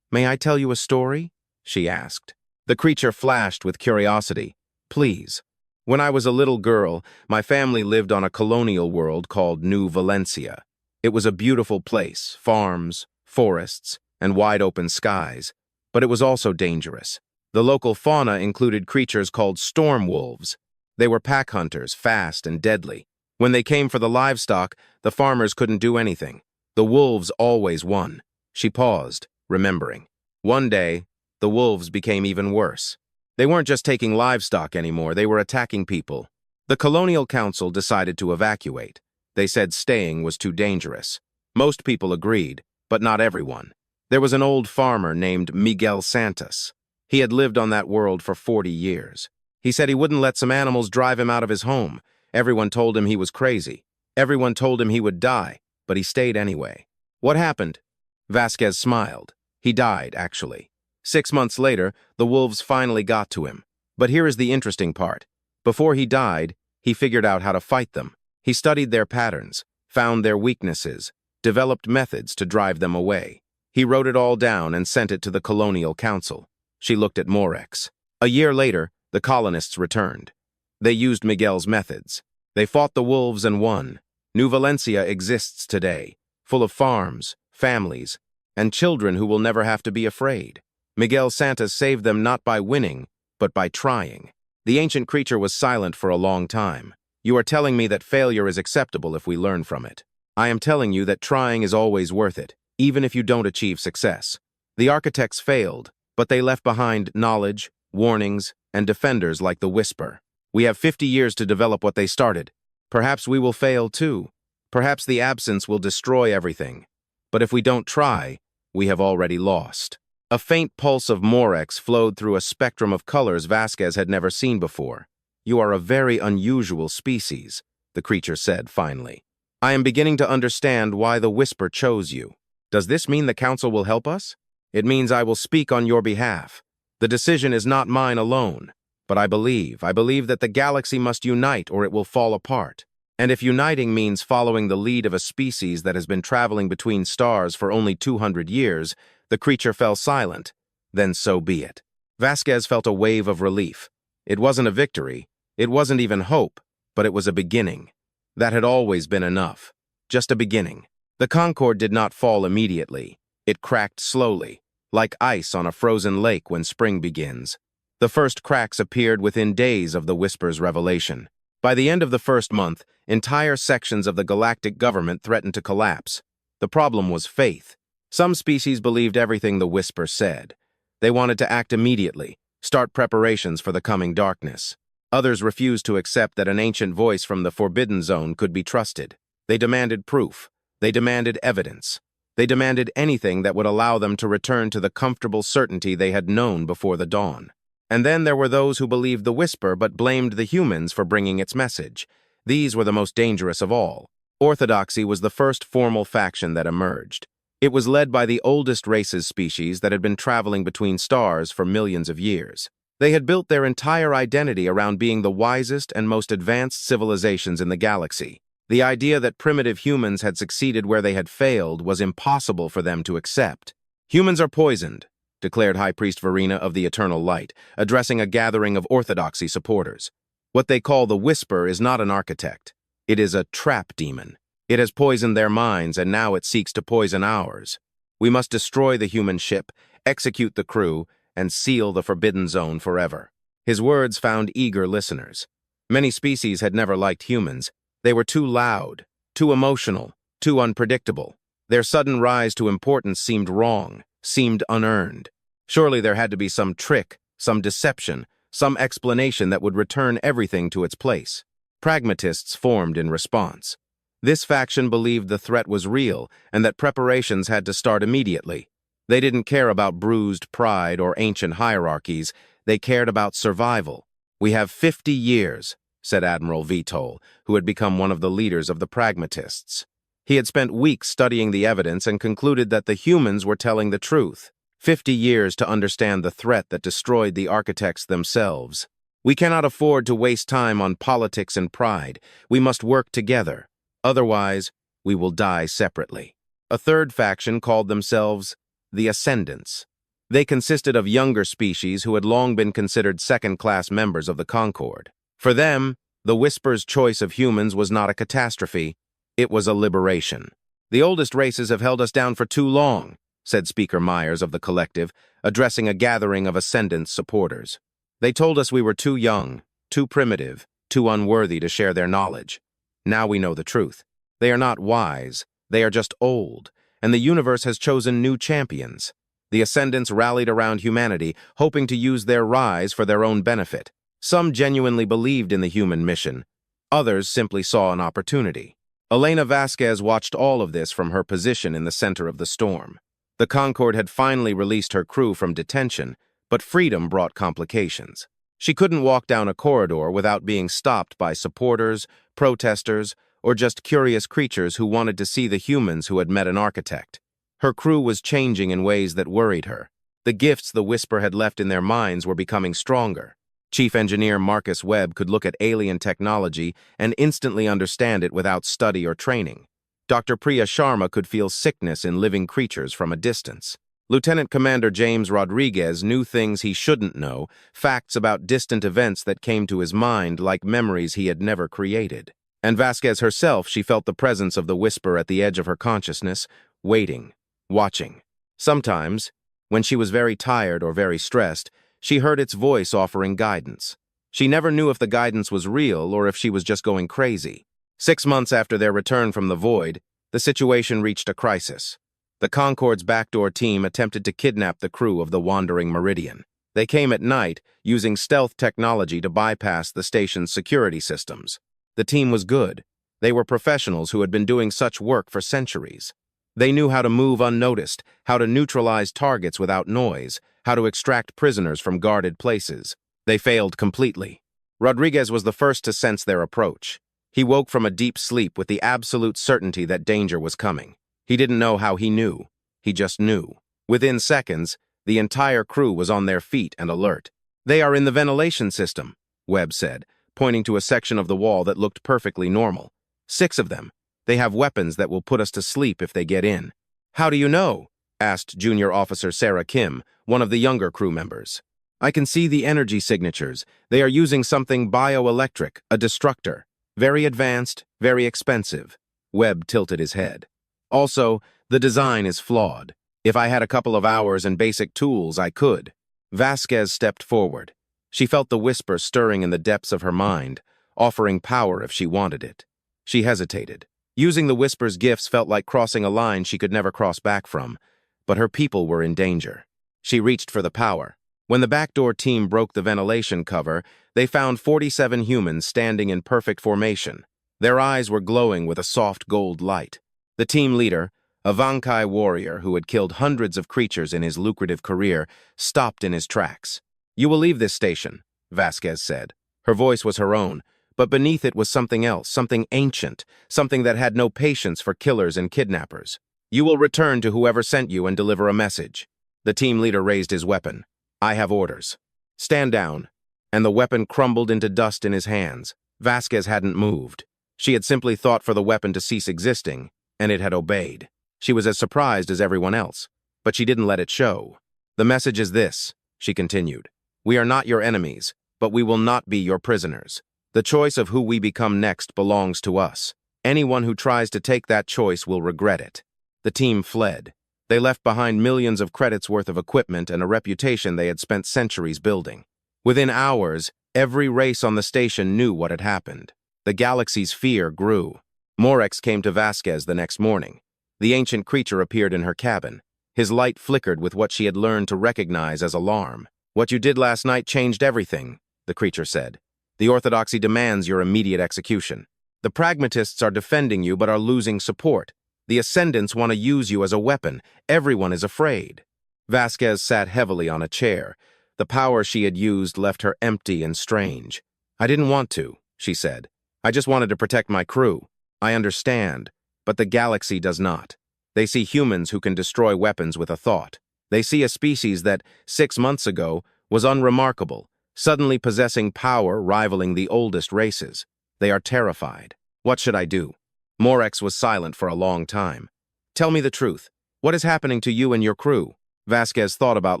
"May I tell you a story?" she asked. The creature flashed with curiosity. "Please." "When I was a little girl, my family lived on a colonial world called New Valencia. It was a beautiful place, farms, forests, and wide-open skies, but it was also dangerous. The local fauna included creatures called storm wolves. They were pack hunters, fast and deadly. When they came for the livestock, the farmers couldn't do anything. The wolves always won." She paused, remembering. One day, the wolves became even worse. They weren't just taking livestock anymore, they were attacking people. The Colonial Council decided to evacuate. They said staying was too dangerous. Most people agreed, but not everyone. There was an old farmer named Miguel Santos. He had lived on that world for 40 years. He said he wouldn't let some animals drive him out of his home. Everyone told him he was crazy. Everyone told him he would die, but he stayed anyway. "What happened?" Vasquez smiled. "He died, actually. 6 months later, the wolves finally got to him. But here is the interesting part. Before he died, he figured out how to fight them. He studied their patterns, found their weaknesses, developed methods to drive them away. He wrote it all down and sent it to the Colonial Council." She looked at Morex. A year later, the colonists returned. They used Miguel's methods. They fought the wolves and won. New Valencia exists today, full of farms, families, and children who will never have to be afraid. Miguel Santos saved them not by winning, but by trying. The ancient creature was silent for a long time. "You are telling me that failure is acceptable if we learn from it. I am telling you that trying is always worth it, even if you don't achieve success. The architects failed, but they left behind knowledge, warnings, and defenders like the Whisper. We have 50 years to develop what they started. Perhaps we will fail too. Perhaps the absence will destroy everything. But if we don't try, we have already lost." A faint pulse of Morex flowed through a spectrum of colors Vasquez had never seen before. "You are a very unusual species," the creature said finally. "I am beginning to understand why the Whisper chose you. Does this mean the Council will help us? It means I will speak on your behalf. The decision is not mine alone, but I believe that the galaxy must unite or it will fall apart. And if uniting means following the lead of a species that has been traveling between stars for only 200 years, the creature fell silent. Then so be it." Vasquez felt a wave of relief. It wasn't a victory. It wasn't even hope, but it was a beginning. That had always been enough. Just a beginning. The Concord did not fall immediately. It cracked slowly, like ice on a frozen lake when spring begins. The first cracks appeared within days of the Whisper's revelation. By the end of the first month, entire sections of the galactic government threatened to collapse. The problem was faith. Some species believed everything the Whisper said. They wanted to act immediately, start preparations for the coming darkness. Others refused to accept that an ancient voice from the Forbidden Zone could be trusted. They demanded proof. They demanded evidence. They demanded anything that would allow them to return to the comfortable certainty they had known before the dawn. And then there were those who believed the Whisper but blamed the humans for bringing its message. These were the most dangerous of all. Orthodoxy was the first formal faction that emerged. It was led by the oldest race's species that had been traveling between stars for millions of years. They had built their entire identity around being the wisest and most advanced civilizations in the galaxy. The idea that primitive humans had succeeded where they had failed was impossible for them to accept. "Humans are poisoned," declared High Priest Verena of the Eternal Light, addressing a gathering of orthodoxy supporters. "What they call the Whisper is not an architect. It is a trap demon. It has poisoned their minds, and now it seeks to poison ours. We must destroy the human ship, execute the crew, and seal the Forbidden Zone forever." His words found eager listeners. Many species had never liked humans. They were too loud, too emotional, too unpredictable. Their sudden rise to importance seemed wrong, seemed unearned. Surely there had to be some trick, some deception, some explanation that would return everything to its place. Pragmatists formed in response. This faction believed the threat was real and that preparations had to start immediately. They didn't care about bruised pride or ancient hierarchies. They cared about survival. "We have 50 years," said Admiral Vitoll, who had become one of the leaders of the pragmatists. He had spent weeks studying the evidence and concluded that the humans were telling the truth. 50 years to understand the threat that destroyed the architects themselves. "We cannot afford to waste time on politics and pride. We must work together. Otherwise, we will die separately." A third faction called themselves the Ascendants. They consisted of younger species who had long been considered second-class members of the Concord. For them, the Whisper's choice of humans was not a catastrophe. It was a liberation. "The oldest races have held us down for too long," said Speaker Myers of the collective, addressing a gathering of Ascendants supporters. "They told us we were too young, too primitive, too unworthy to share their knowledge. Now we know the truth. They are not wise, they are just old, and the universe has chosen new champions." The Ascendants rallied around humanity, hoping to use their rise for their own benefit. Some genuinely believed in the human mission. Others simply saw an opportunity. Elena Vasquez watched all of this from her position in the center of the storm. The Concord had finally released her crew from detention, but freedom brought complications. She couldn't walk down a corridor without being stopped by supporters, protesters, or just curious creatures who wanted to see the humans who had met an architect. Her crew was changing in ways that worried her. The gifts the Whisper had left in their minds were becoming stronger. Chief Engineer Marcus Webb could look at alien technology and instantly understand it without study or training. Dr. Priya Sharma could feel sickness in living creatures from a distance. Lieutenant Commander James Rodriguez knew things he shouldn't know, facts about distant events that came to his mind like memories he had never created. And Vasquez herself, she felt the presence of the Whisper at the edge of her consciousness, waiting, watching. Sometimes, when she was very tired or very stressed, she heard its voice offering guidance. She never knew if the guidance was real or if she was just going crazy. 6 months after their return from the Void, the situation reached a crisis. The Concord's backdoor team attempted to kidnap the crew of the Wandering Meridian. They came at night, using stealth technology to bypass the station's security systems. The team was good. They were professionals who had been doing such work for centuries. They knew how to move unnoticed, how to neutralize targets without noise, how to extract prisoners from guarded places. They failed completely. Rodriguez was the first to sense their approach. He woke from a deep sleep with the absolute certainty that danger was coming. He didn't know how he knew. He just knew. Within seconds, the entire crew was on their feet and alert. "They are in the ventilation system," Webb said, pointing to a section of the wall that looked perfectly normal. 6 of them. They have weapons that will put us to sleep if they get in." "How do you know?" asked Junior Officer Sarah Kim, one of the younger crew members. "I can see the energy signatures. They are using something bioelectric, a destructor. Very advanced, very expensive." Webb tilted his head. "Also, the design is flawed. If I had a couple of hours and basic tools, I could." Vasquez stepped forward. She felt the Whisper stirring in the depths of her mind, offering power if she wanted it. She hesitated. Using the Whisper's gifts felt like crossing a line she could never cross back from, but her people were in danger. She reached for the power. When the backdoor team broke the ventilation cover, they found 47 humans standing in perfect formation. Their eyes were glowing with a soft gold light. The team leader, a Vankai warrior who had killed hundreds of creatures in his lucrative career, stopped in his tracks. "You will leave this station," Vasquez said. Her voice was her own, but beneath it was something else, something ancient, something that had no patience for killers and kidnappers. "You will return to whoever sent you and deliver a message." The team leader raised his weapon. "I have orders." "Stand down." And the weapon crumbled into dust in his hands. Vasquez hadn't moved. She had simply thought for the weapon to cease existing, and it had obeyed. She was as surprised as everyone else, but she didn't let it show. "The message is this," she continued. "We are not your enemies, but we will not be your prisoners. The choice of who we become next belongs to us. Anyone who tries to take that choice will regret it." The team fled. They left behind millions of credits worth of equipment and a reputation they had spent centuries building. Within hours, every race on the station knew what had happened. The galaxy's fear grew. Morex came to Vasquez the next morning. The ancient creature appeared in her cabin. His light flickered with what she had learned to recognize as alarm. "What you did last night changed everything," the creature said. "The orthodoxy demands your immediate execution. The pragmatists are defending you but are losing support. The ascendants want to use you as a weapon. Everyone is afraid." Vasquez sat heavily on a chair. The power she had used left her empty and strange. "I didn't want to," she said. "I just wanted to protect my crew. I understand, but the galaxy does not. They see humans who can destroy weapons with a thought. They see a species that, 6 months ago, was unremarkable, suddenly possessing power rivaling the oldest races. They are terrified. What should I do?" Morex was silent for a long time. "Tell me the truth. What is happening to you and your crew?" Vasquez thought about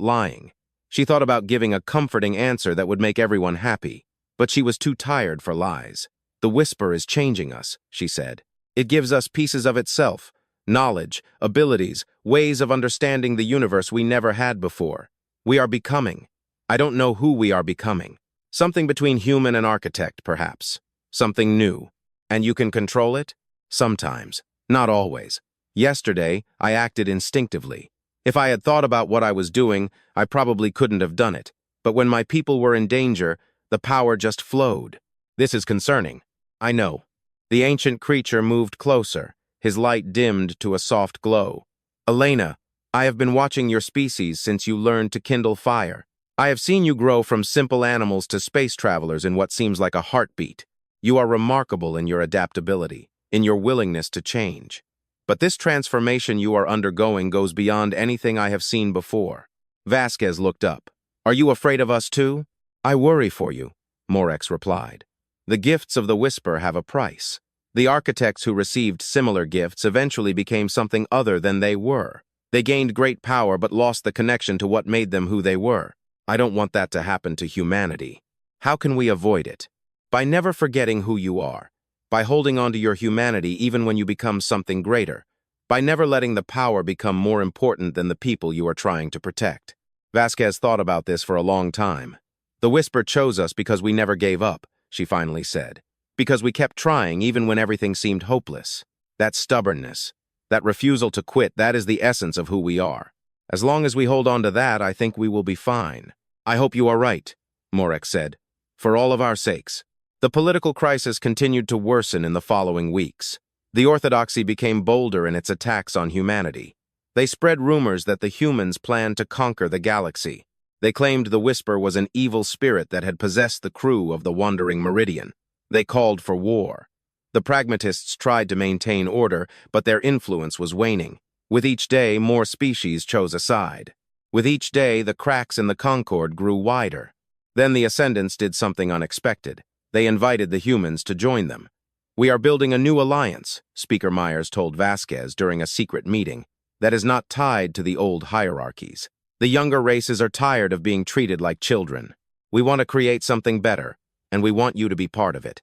lying. She thought about giving a comforting answer that would make everyone happy, but she was too tired for lies. "The Whisper is changing us," she said. "It gives us pieces of itself, knowledge, abilities, ways of understanding the universe we never had before. We are becoming. I don't know who we are becoming. Something between human and architect, perhaps. Something new. And you can control it? Sometimes. Not always. Yesterday, I acted instinctively. If I had thought about what I was doing, I probably couldn't have done it. But when my people were in danger, the power just flowed. This is concerning. I know." The ancient creature moved closer. His light dimmed to a soft glow. "Elena, I have been watching your species since you learned to kindle fire. I have seen you grow from simple animals to space travelers in what seems like a heartbeat. You are remarkable in your adaptability, in your willingness to change. But this transformation you are undergoing goes beyond anything I have seen before." Vasquez looked up. "Are you afraid of us too?" "I worry for you," Morex replied. "The gifts of the Whisper have a price. The architects who received similar gifts eventually became something other than they were. They gained great power but lost the connection to what made them who they were. I don't want that to happen to humanity. How can we avoid it? By never forgetting who you are. By holding on to your humanity even when you become something greater. By never letting the power become more important than the people you are trying to protect." Vasquez thought about this for a long time. "The Whisper chose us because we never gave up," she finally said. "Because we kept trying even when everything seemed hopeless. That stubbornness, that refusal to quit, that is the essence of who we are. As long as we hold on to that, I think we will be fine." "I hope you are right," Morex said. "For all of our sakes." The political crisis continued to worsen in the following weeks. The orthodoxy became bolder in its attacks on humanity. They spread rumors that the humans planned to conquer the galaxy. They claimed the Whisper was an evil spirit that had possessed the crew of the Wandering Meridian. They called for war. The pragmatists tried to maintain order, but their influence was waning. With each day, more species chose a side. With each day, the cracks in the Concord grew wider. Then the Ascendants did something unexpected. They invited the humans to join them. "We are building a new alliance," Speaker Myers told Vasquez during a secret meeting, "that is not tied to the old hierarchies. The younger races are tired of being treated like children. We want to create something better, and we want you to be part of it."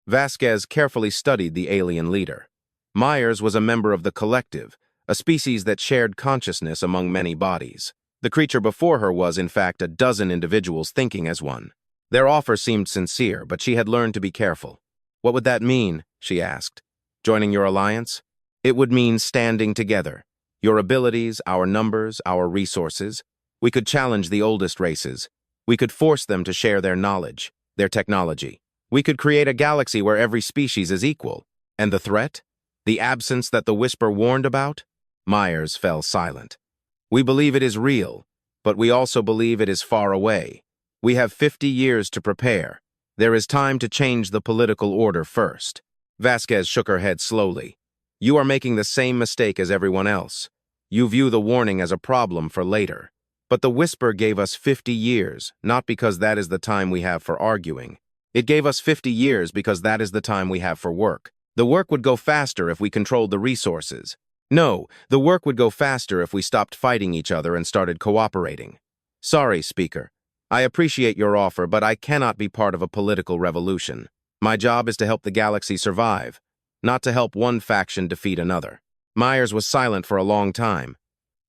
Vasquez carefully studied the alien leader. Myers was a member of the Collective, a species that shared consciousness among many bodies. The creature before her was, in fact, a dozen individuals thinking as one. Their offer seemed sincere, but she had learned to be careful. "What would that mean?" she asked. "Joining your alliance?" "It would mean standing together. Your abilities, our numbers, our resources. We could challenge the oldest races. We could force them to share their knowledge, their technology. We could create a galaxy where every species is equal. And the threat? The absence that the Whisper warned about?" Myers fell silent. "We believe it is real, but we also believe it is far away. We have 50 years to prepare. There is time to change the political order first." Vasquez shook her head slowly. "You are making the same mistake as everyone else. You view the warning as a problem for later. But the Whisper gave us 50 years, not because that is the time we have for arguing. It gave us 50 years because that is the time we have for work. The work would go faster if we controlled the resources. No, the work would go faster if we stopped fighting each other and started cooperating. Sorry, Speaker. I appreciate your offer, but I cannot be part of a political revolution. My job is to help the galaxy survive, not to help one faction defeat another." Myers was silent for a long time.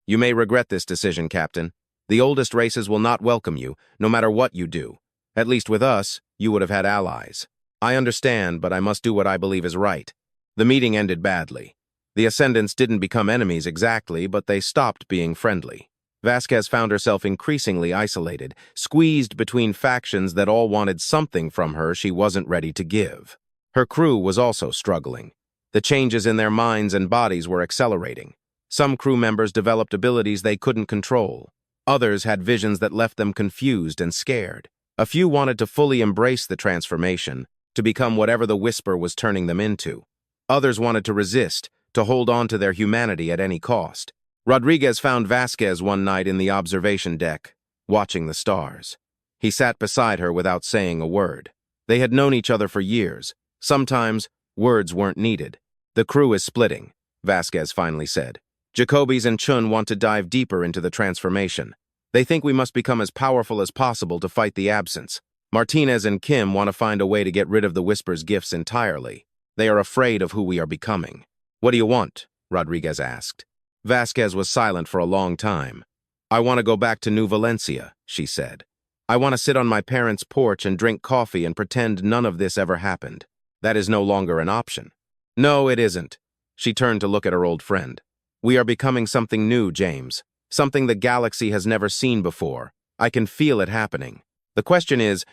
"You may regret this decision, Captain. The oldest races will not welcome you, no matter what you do. At least with us, you would have had allies. I understand, but I must do what I believe is right." The meeting ended badly. The Ascendants didn't become enemies exactly, but they stopped being friendly. Vasquez found herself increasingly isolated, squeezed between factions that all wanted something from her she wasn't ready to give. Her crew was also struggling. The changes in their minds and bodies were accelerating. Some crew members developed abilities they couldn't control. Others had visions that left them confused and scared. A few wanted to fully embrace the transformation, to become whatever the Whisper was turning them into. Others wanted to resist, to hold on to their humanity at any cost. Rodriguez found Vasquez one night in the observation deck, watching the stars. He sat beside her without saying a word. They had known each other for years. Sometimes, words weren't needed. "The crew is splitting," Vasquez finally said. "Jacobi's and Chun want to dive deeper into the transformation. They think we must become as powerful as possible to fight the absence. Martinez and Kim want to find a way to get rid of the Whisper's gifts entirely. They are afraid of who we are becoming." "What do you want?" Rodriguez asked. Vasquez was silent for a long time. "I want to go back to New Valencia," she said. "I want to sit on my parents' porch and drink coffee and pretend none of this ever happened. That is no longer an option." "No, it isn't." She turned to look at her old friend. "We are becoming something new, James. Something the galaxy has never seen before. I can feel it happening. The question is,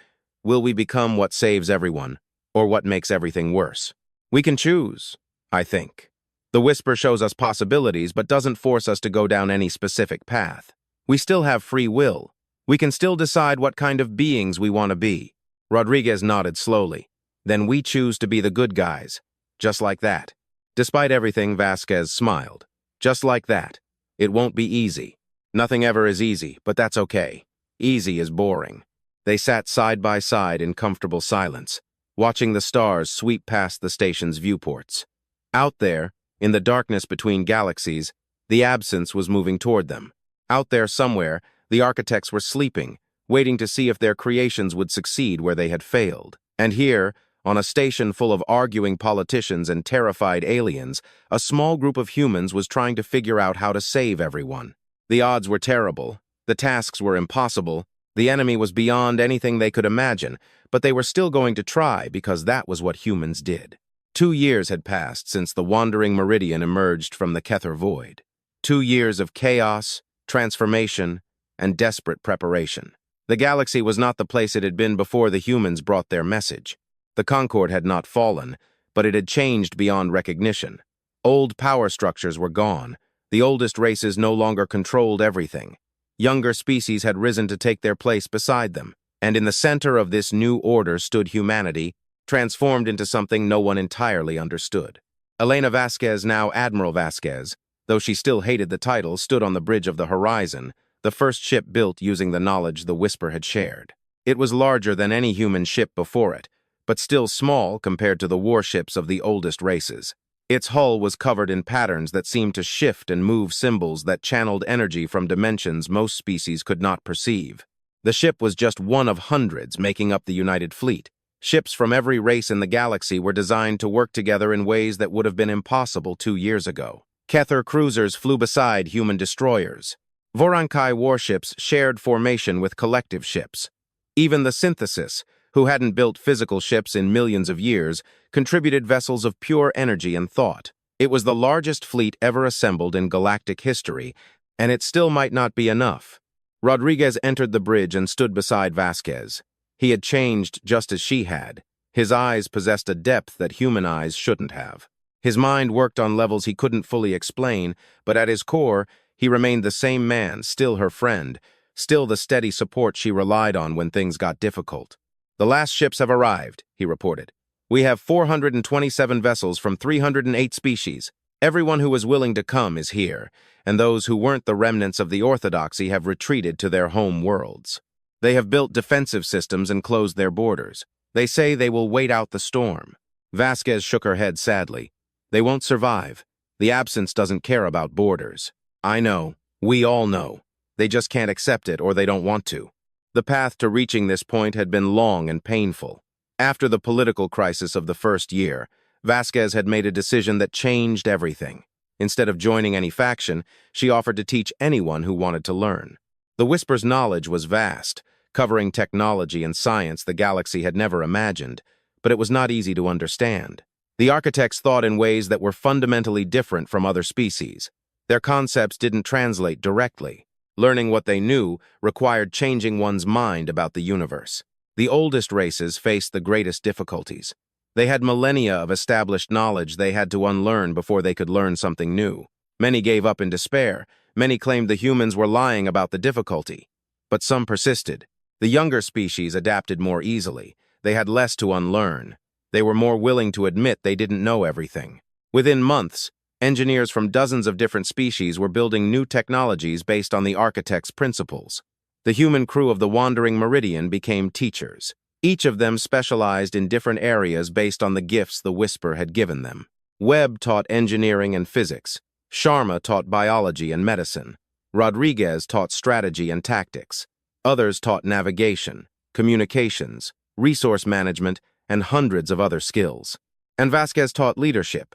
will we become what saves everyone, or what makes everything worse? We can choose, I think. The Whisper shows us possibilities but doesn't force us to go down any specific path. We still have free will. We can still decide what kind of beings we want to be." Rodriguez nodded slowly. "Then we choose to be the good guys. Just like that." Despite everything, Vasquez smiled. "Just like that. It won't be easy. Nothing ever is easy, but that's okay. Easy is boring." They sat side by side in comfortable silence, watching the stars sweep past the station's viewports. Out there, in the darkness between galaxies, the absence was moving toward them. Out there somewhere, the architects were sleeping, waiting to see if their creations would succeed where they had failed. And here, on a station full of arguing politicians and terrified aliens, a small group of humans was trying to figure out how to save everyone. The odds were terrible. The tasks were impossible. The enemy was beyond anything they could imagine, but they were still going to try because that was what humans did. 2 years had passed since the Wandering Meridian emerged from the Kethur Void. 2 years of chaos, transformation, and desperate preparation. The galaxy was not the place it had been before the humans brought their message. The Concord had not fallen, but it had changed beyond recognition. Old power structures were gone. The oldest races no longer controlled everything. Younger species had risen to take their place beside them, and in the center of this new order stood humanity, transformed into something no one entirely understood. Elena Vasquez, now Admiral Vasquez, though she still hated the title, stood on the bridge of the horizon, the first ship built using the knowledge the Whisper had shared. It was larger than any human ship before it, but still small compared to the warships of the oldest races. Its hull was covered in patterns that seemed to shift and move symbols that channeled energy from dimensions most species could not perceive. The ship was just one of hundreds making up the United Fleet. Ships from every race in the galaxy were designed to work together in ways that would have been impossible 2 years ago. Kethur cruisers flew beside human destroyers. Vorankai warships shared formation with collective ships. Even the Synthesis, who hadn't built physical ships in millions of years, contributed vessels of pure energy and thought. It was the largest fleet ever assembled in galactic history, and it still might not be enough. Rodriguez entered the bridge and stood beside Vasquez. He had changed just as she had. His eyes possessed a depth that human eyes shouldn't have. His mind worked on levels he couldn't fully explain, but at his core, he remained the same man, still her friend, still the steady support she relied on when things got difficult. "The last ships have arrived," he reported. "We have 427 vessels from 308 species. Everyone who is willing to come is here, and those who weren't the remnants of the orthodoxy have retreated to their home worlds. They have built defensive systems and closed their borders. They say they will wait out the storm." Vasquez shook her head sadly. "They won't survive. The absence doesn't care about borders. I know. We all know. They just can't accept it or they don't want to." The path to reaching this point had been long and painful. After the political crisis of the first year, Vasquez had made a decision that changed everything. Instead of joining any faction, she offered to teach anyone who wanted to learn. The Whisper's knowledge was vast, covering technology and science the galaxy had never imagined, but it was not easy to understand. The architects thought in ways that were fundamentally different from other species. Their concepts didn't translate directly. Learning what they knew required changing one's mind about the universe. The oldest races faced the greatest difficulties. They had millennia of established knowledge they had to unlearn before they could learn something new. Many gave up in despair. Many claimed the humans were lying about the difficulty. But some persisted. The younger species adapted more easily. They had less to unlearn. They were more willing to admit they didn't know everything. Within months, engineers from dozens of different species were building new technologies based on the architect's principles. The human crew of the Wandering Meridian became teachers. Each of them specialized in different areas based on the gifts the Whisper had given them. Webb taught engineering and physics. Sharma taught biology and medicine. Rodriguez taught strategy and tactics. Others taught navigation, communications, resource management, and hundreds of other skills. And Vasquez taught leadership.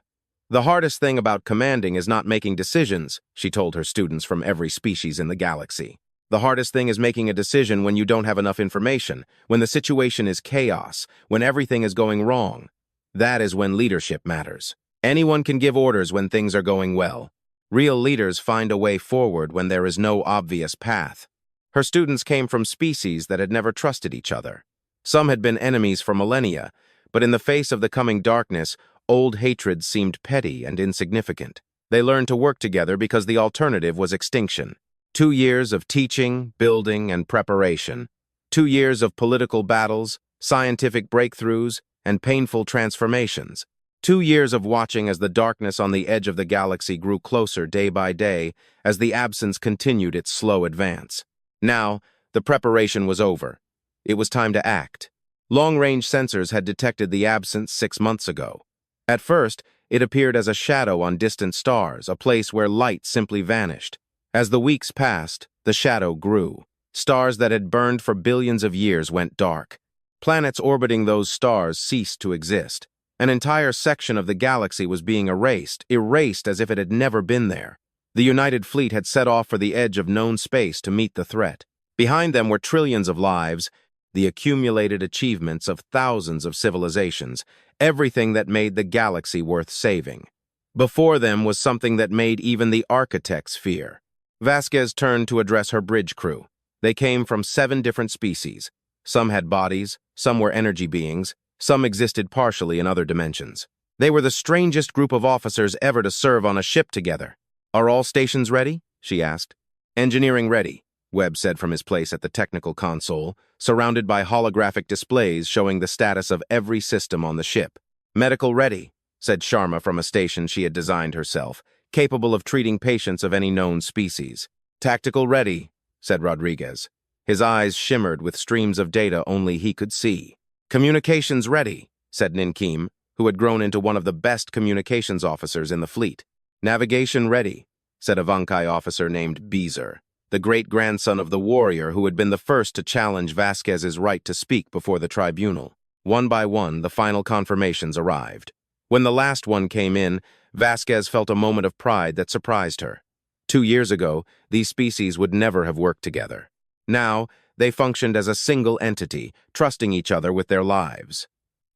The hardest thing about commanding is not making decisions, she told her students from every species in the galaxy. The hardest thing is making a decision when you don't have enough information, when the situation is chaos, when everything is going wrong. That is when leadership matters. Anyone can give orders when things are going well. Real leaders find a way forward when there is no obvious path. Her students came from species that had never trusted each other. Some had been enemies for millennia, but in the face of the coming darkness, old hatreds seemed petty and insignificant. They learned to work together because the alternative was extinction. 2 years of teaching, building, and preparation. 2 years of political battles, scientific breakthroughs, and painful transformations. 2 years of watching as the darkness on the edge of the galaxy grew closer day by day as the absence continued its slow advance. Now, the preparation was over. It was time to act. Long-range sensors had detected the absence 6 months ago. At first, it appeared as a shadow on distant stars, a place where light simply vanished. As the weeks passed, the shadow grew. Stars that had burned for billions of years went dark. Planets orbiting those stars ceased to exist. An entire section of the galaxy was being erased as if it had never been there. The United Fleet had set off for the edge of known space to meet the threat. Behind them were trillions of lives, the accumulated achievements of thousands of civilizations, everything that made the galaxy worth saving. Before them was something that made even the architects fear. Vasquez turned to address her bridge crew. They came from 7 different species. Some had bodies, some were energy beings, some existed partially in other dimensions. They were the strangest group of officers ever to serve on a ship together. "Are all stations ready?" she asked. "Engineering ready," Webb said from his place at the technical console, surrounded by holographic displays showing the status of every system on the ship. "Medical ready," said Sharma from a station she had designed herself, capable of treating patients of any known species. "Tactical ready," said Rodriguez. His eyes shimmered with streams of data only he could see. "Communications ready," said Ninkim, who had grown into one of the best communications officers in the fleet. "Navigation ready," said a Vankai officer named Beezer, the great-grandson of the warrior who had been the first to challenge Vasquez's right to speak before the tribunal. One by one, the final confirmations arrived. When the last one came in, Vasquez felt a moment of pride that surprised her. 2 years ago, these species would never have worked together. Now, they functioned as a single entity, trusting each other with their lives.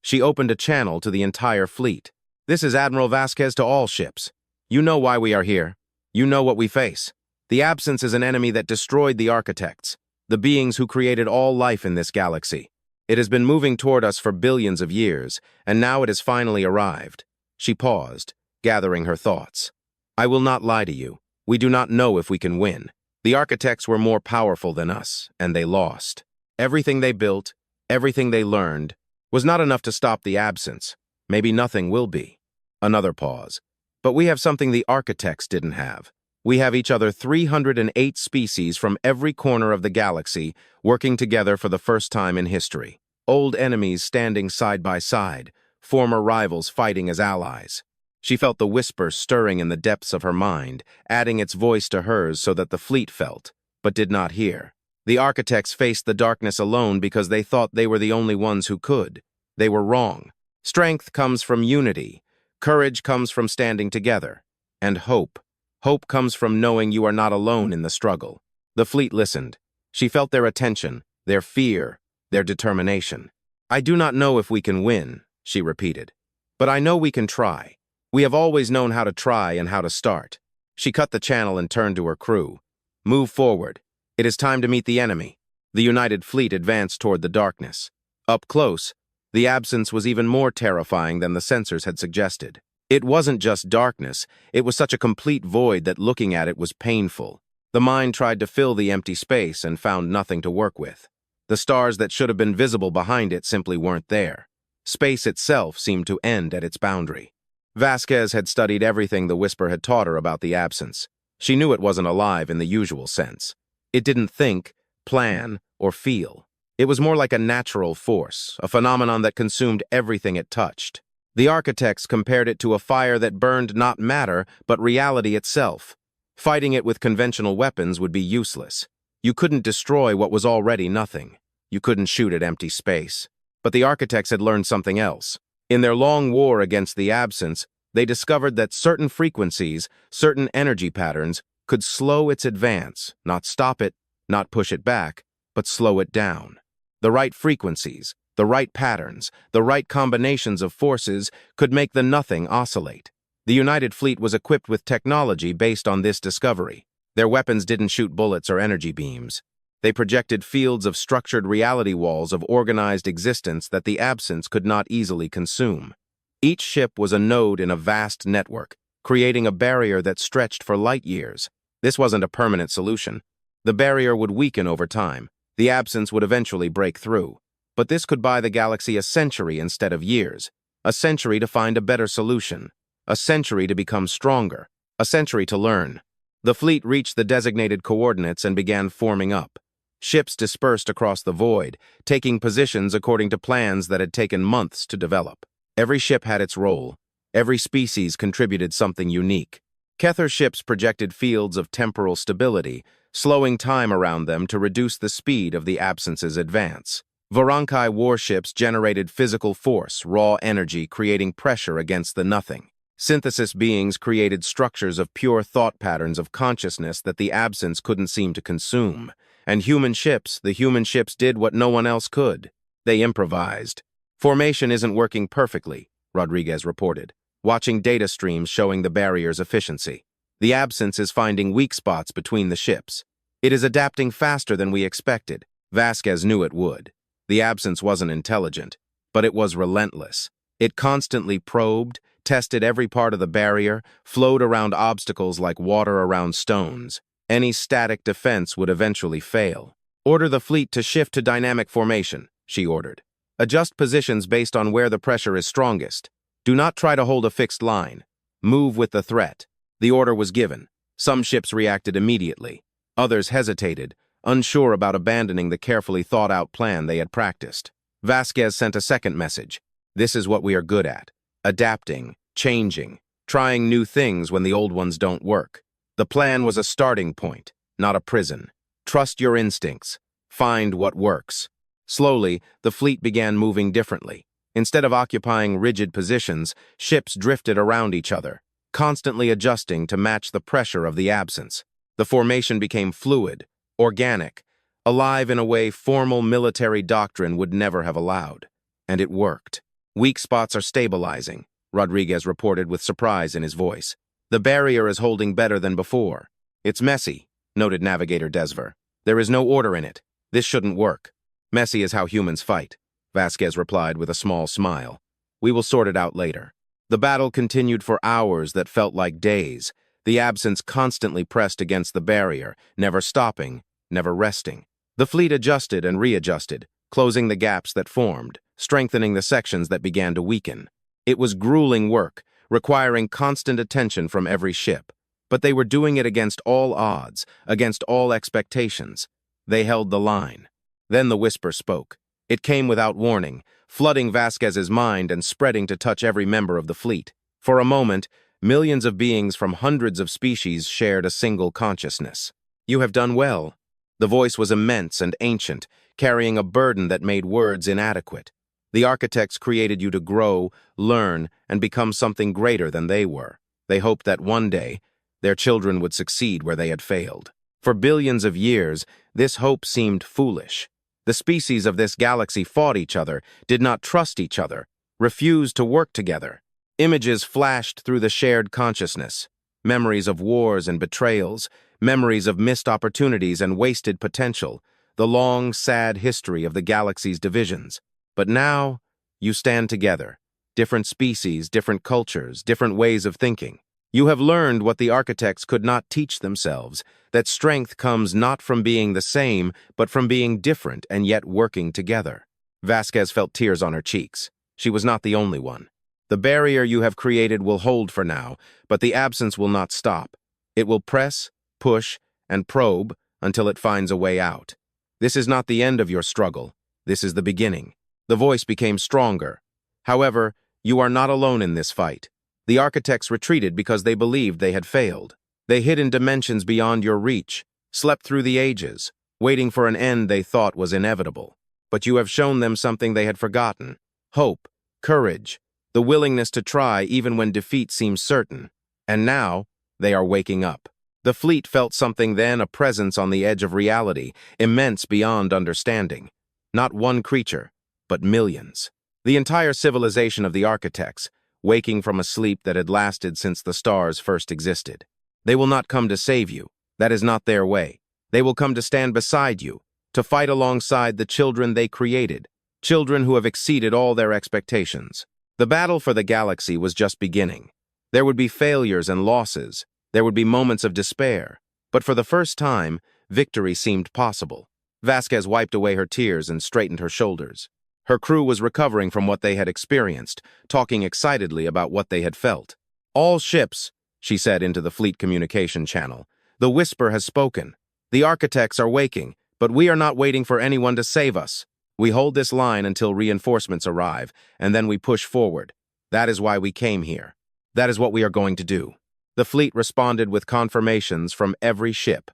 She opened a channel to the entire fleet. "This is Admiral Vasquez to all ships. You know why we are here. You know what we face. The absence is an enemy that destroyed the architects, the beings who created all life in this galaxy. It has been moving toward us for billions of years, and now it has finally arrived." She paused, gathering her thoughts. "I will not lie to you. We do not know if we can win. The architects were more powerful than us, and they lost. Everything they built, everything they learned, was not enough to stop the absence. Maybe nothing will be." Another pause. "But we have something the architects didn't have. We have each other 308 species from every corner of the galaxy working together for the first time in history. Old enemies standing side by side, former rivals fighting as allies." She felt the whisper stirring in the depths of her mind, adding its voice to hers so that the fleet felt, but did not hear. The architects faced the darkness alone because they thought they were the only ones who could. They were wrong. Strength comes from unity. Courage comes from standing together. And hope. Hope comes from knowing you are not alone in the struggle. The fleet listened. She felt their attention, their fear, their determination. "I do not know if we can win," she repeated. But I know we can try. We have always known how to try and how to start. She cut the channel and turned to her crew. Move forward. It is time to meet the enemy. The United Fleet advanced toward the darkness. Up close, the absence was even more terrifying than the sensors had suggested. It wasn't just darkness, it was such a complete void that looking at it was painful. The mind tried to fill the empty space and found nothing to work with. The stars that should have been visible behind it simply weren't there. Space itself seemed to end at its boundary. Vasquez had studied everything the Whisper had taught her about the absence. She knew it wasn't alive in the usual sense. It didn't think, plan, or feel. It was more like a natural force, a phenomenon that consumed everything it touched. The architects compared it to a fire that burned not matter, but reality itself. Fighting it with conventional weapons would be useless. You couldn't destroy what was already nothing. You couldn't shoot at empty space. But the architects had learned something else. In their long war against the absence, they discovered that certain frequencies, certain energy patterns, could slow its advance, not stop it, not push it back, but slow it down. The right frequencies, the right patterns, the right combinations of forces could make the nothing oscillate. The United Fleet was equipped with technology based on this discovery. Their weapons didn't shoot bullets or energy beams. They projected fields of structured reality walls of organized existence that the absence could not easily consume. Each ship was a node in a vast network, creating a barrier that stretched for light years. This wasn't a permanent solution. The barrier would weaken over time. The absence would eventually break through. But this could buy the galaxy a century instead of years. A century to find a better solution. A century to become stronger. A century to learn. The fleet reached the designated coordinates and began forming up. Ships dispersed across the void, taking positions according to plans that had taken months to develop. Every ship had its role. Every species contributed something unique. Kethur ships projected fields of temporal stability, slowing time around them to reduce the speed of the absence's advance. Varankai warships generated physical force, raw energy, creating pressure against the nothing. Synthesis beings created structures of pure thought patterns of consciousness that the absence couldn't seem to consume. And the human ships did what no one else could. They improvised. Formation isn't working perfectly, Rodriguez reported, watching data streams showing the barrier's efficiency. The absence is finding weak spots between the ships. It is adapting faster than we expected. Vasquez knew it would. The absence wasn't intelligent, but it was relentless. It constantly probed, tested every part of the barrier, flowed around obstacles like water around stones. Any static defense would eventually fail. Order the fleet to shift to dynamic formation, she ordered. Adjust positions based on where the pressure is strongest. Do not try to hold a fixed line. Move with the threat. The order was given. Some ships reacted immediately. Others hesitated, unsure about abandoning the carefully thought-out plan they had practiced. Vasquez sent a second message. This is what we are good at. Adapting, changing, trying new things when the old ones don't work. The plan was a starting point, not a prison. Trust your instincts. Find what works. Slowly, the fleet began moving differently. Instead of occupying rigid positions, ships drifted around each other, constantly adjusting to match the pressure of the absence. The formation became fluid, organic, alive in a way formal military doctrine would never have allowed. And it worked. Weak spots are stabilizing, Rodriguez reported with surprise in his voice. The barrier is holding better than before. It's messy, noted Navigator Desver. There is no order in it. This shouldn't work. Messy is how humans fight, Vasquez replied with a small smile. We will sort it out later. The battle continued for hours that felt like days. The absence constantly pressed against the barrier, never stopping, never resting. The fleet adjusted and readjusted, closing the gaps that formed, strengthening the sections that began to weaken. It was grueling work, requiring constant attention from every ship. But they were doing it against all odds, against all expectations. They held the line. Then the Whisper spoke. It came without warning, flooding Vasquez's mind and spreading to touch every member of the fleet. For a moment, millions of beings from hundreds of species shared a single consciousness. You have done well. The voice was immense and ancient, carrying a burden that made words inadequate. The architects created you to grow, learn, and become something greater than they were. They hoped that one day, their children would succeed where they had failed. For billions of years, this hope seemed foolish. The species of this galaxy fought each other, did not trust each other, refused to work together. Images flashed through the shared consciousness. Memories of wars and betrayals, memories of missed opportunities and wasted potential, the long, sad history of the galaxy's divisions. But now, you stand together. Different species, different cultures, different ways of thinking. You have learned what the architects could not teach themselves, that strength comes not from being the same, but from being different and yet working together. Vasquez felt tears on her cheeks. She was not the only one. The barrier you have created will hold for now, but the absence will not stop. It will press, push, and probe until it finds a way out. This is not the end of your struggle. This is the beginning. The voice became stronger. However, you are not alone in this fight. The architects retreated because they believed they had failed. They hid in dimensions beyond your reach, slept through the ages, waiting for an end they thought was inevitable. But you have shown them something they had forgotten: hope, courage, the willingness to try even when defeat seems certain. And now, they are waking up. The fleet felt something then, a presence on the edge of reality, immense beyond understanding. Not one creature, but millions. The entire civilization of the architects, waking from a sleep that had lasted since the stars first existed. They will not come to save you. That is not their way. They will come to stand beside you, to fight alongside the children they created, children who have exceeded all their expectations. The battle for the galaxy was just beginning. There would be failures and losses. There would be moments of despair. But for the first time, victory seemed possible. Vasquez wiped away her tears and straightened her shoulders. Her crew was recovering from what they had experienced, talking excitedly about what they had felt. "All ships," she said into the fleet communication channel. "The whisper has spoken. The architects are waking, but we are not waiting for anyone to save us. We hold this line until reinforcements arrive, and then we push forward. That is why we came here. That is what we are going to do." The fleet responded with confirmations from every ship.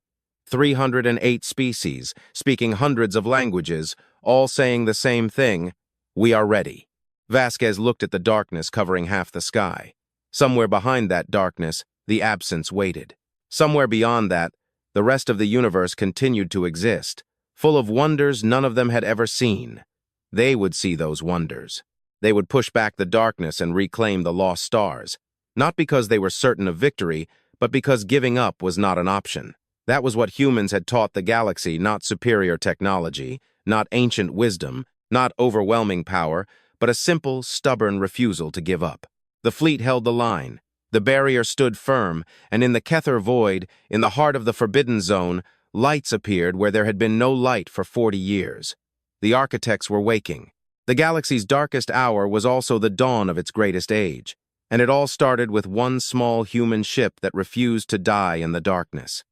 308 species, speaking hundreds of languages, all saying the same thing: "We are ready." Vasquez looked at the darkness covering half the sky. Somewhere behind that darkness, the absence waited. Somewhere beyond that, the rest of the universe continued to exist, full of wonders none of them had ever seen. They would see those wonders. They would push back the darkness and reclaim the lost stars, not because they were certain of victory, but because giving up was not an option. That was what humans had taught the galaxy: not superior technology, not ancient wisdom, not overwhelming power, but a simple, stubborn refusal to give up. The fleet held the line. The barrier stood firm, and in the Kethur Void, in the heart of the Forbidden Zone, lights appeared where there had been no light for 40 years. The architects were waking. The galaxy's darkest hour was also the dawn of its greatest age, and it all started with one small human ship that refused to die in the darkness.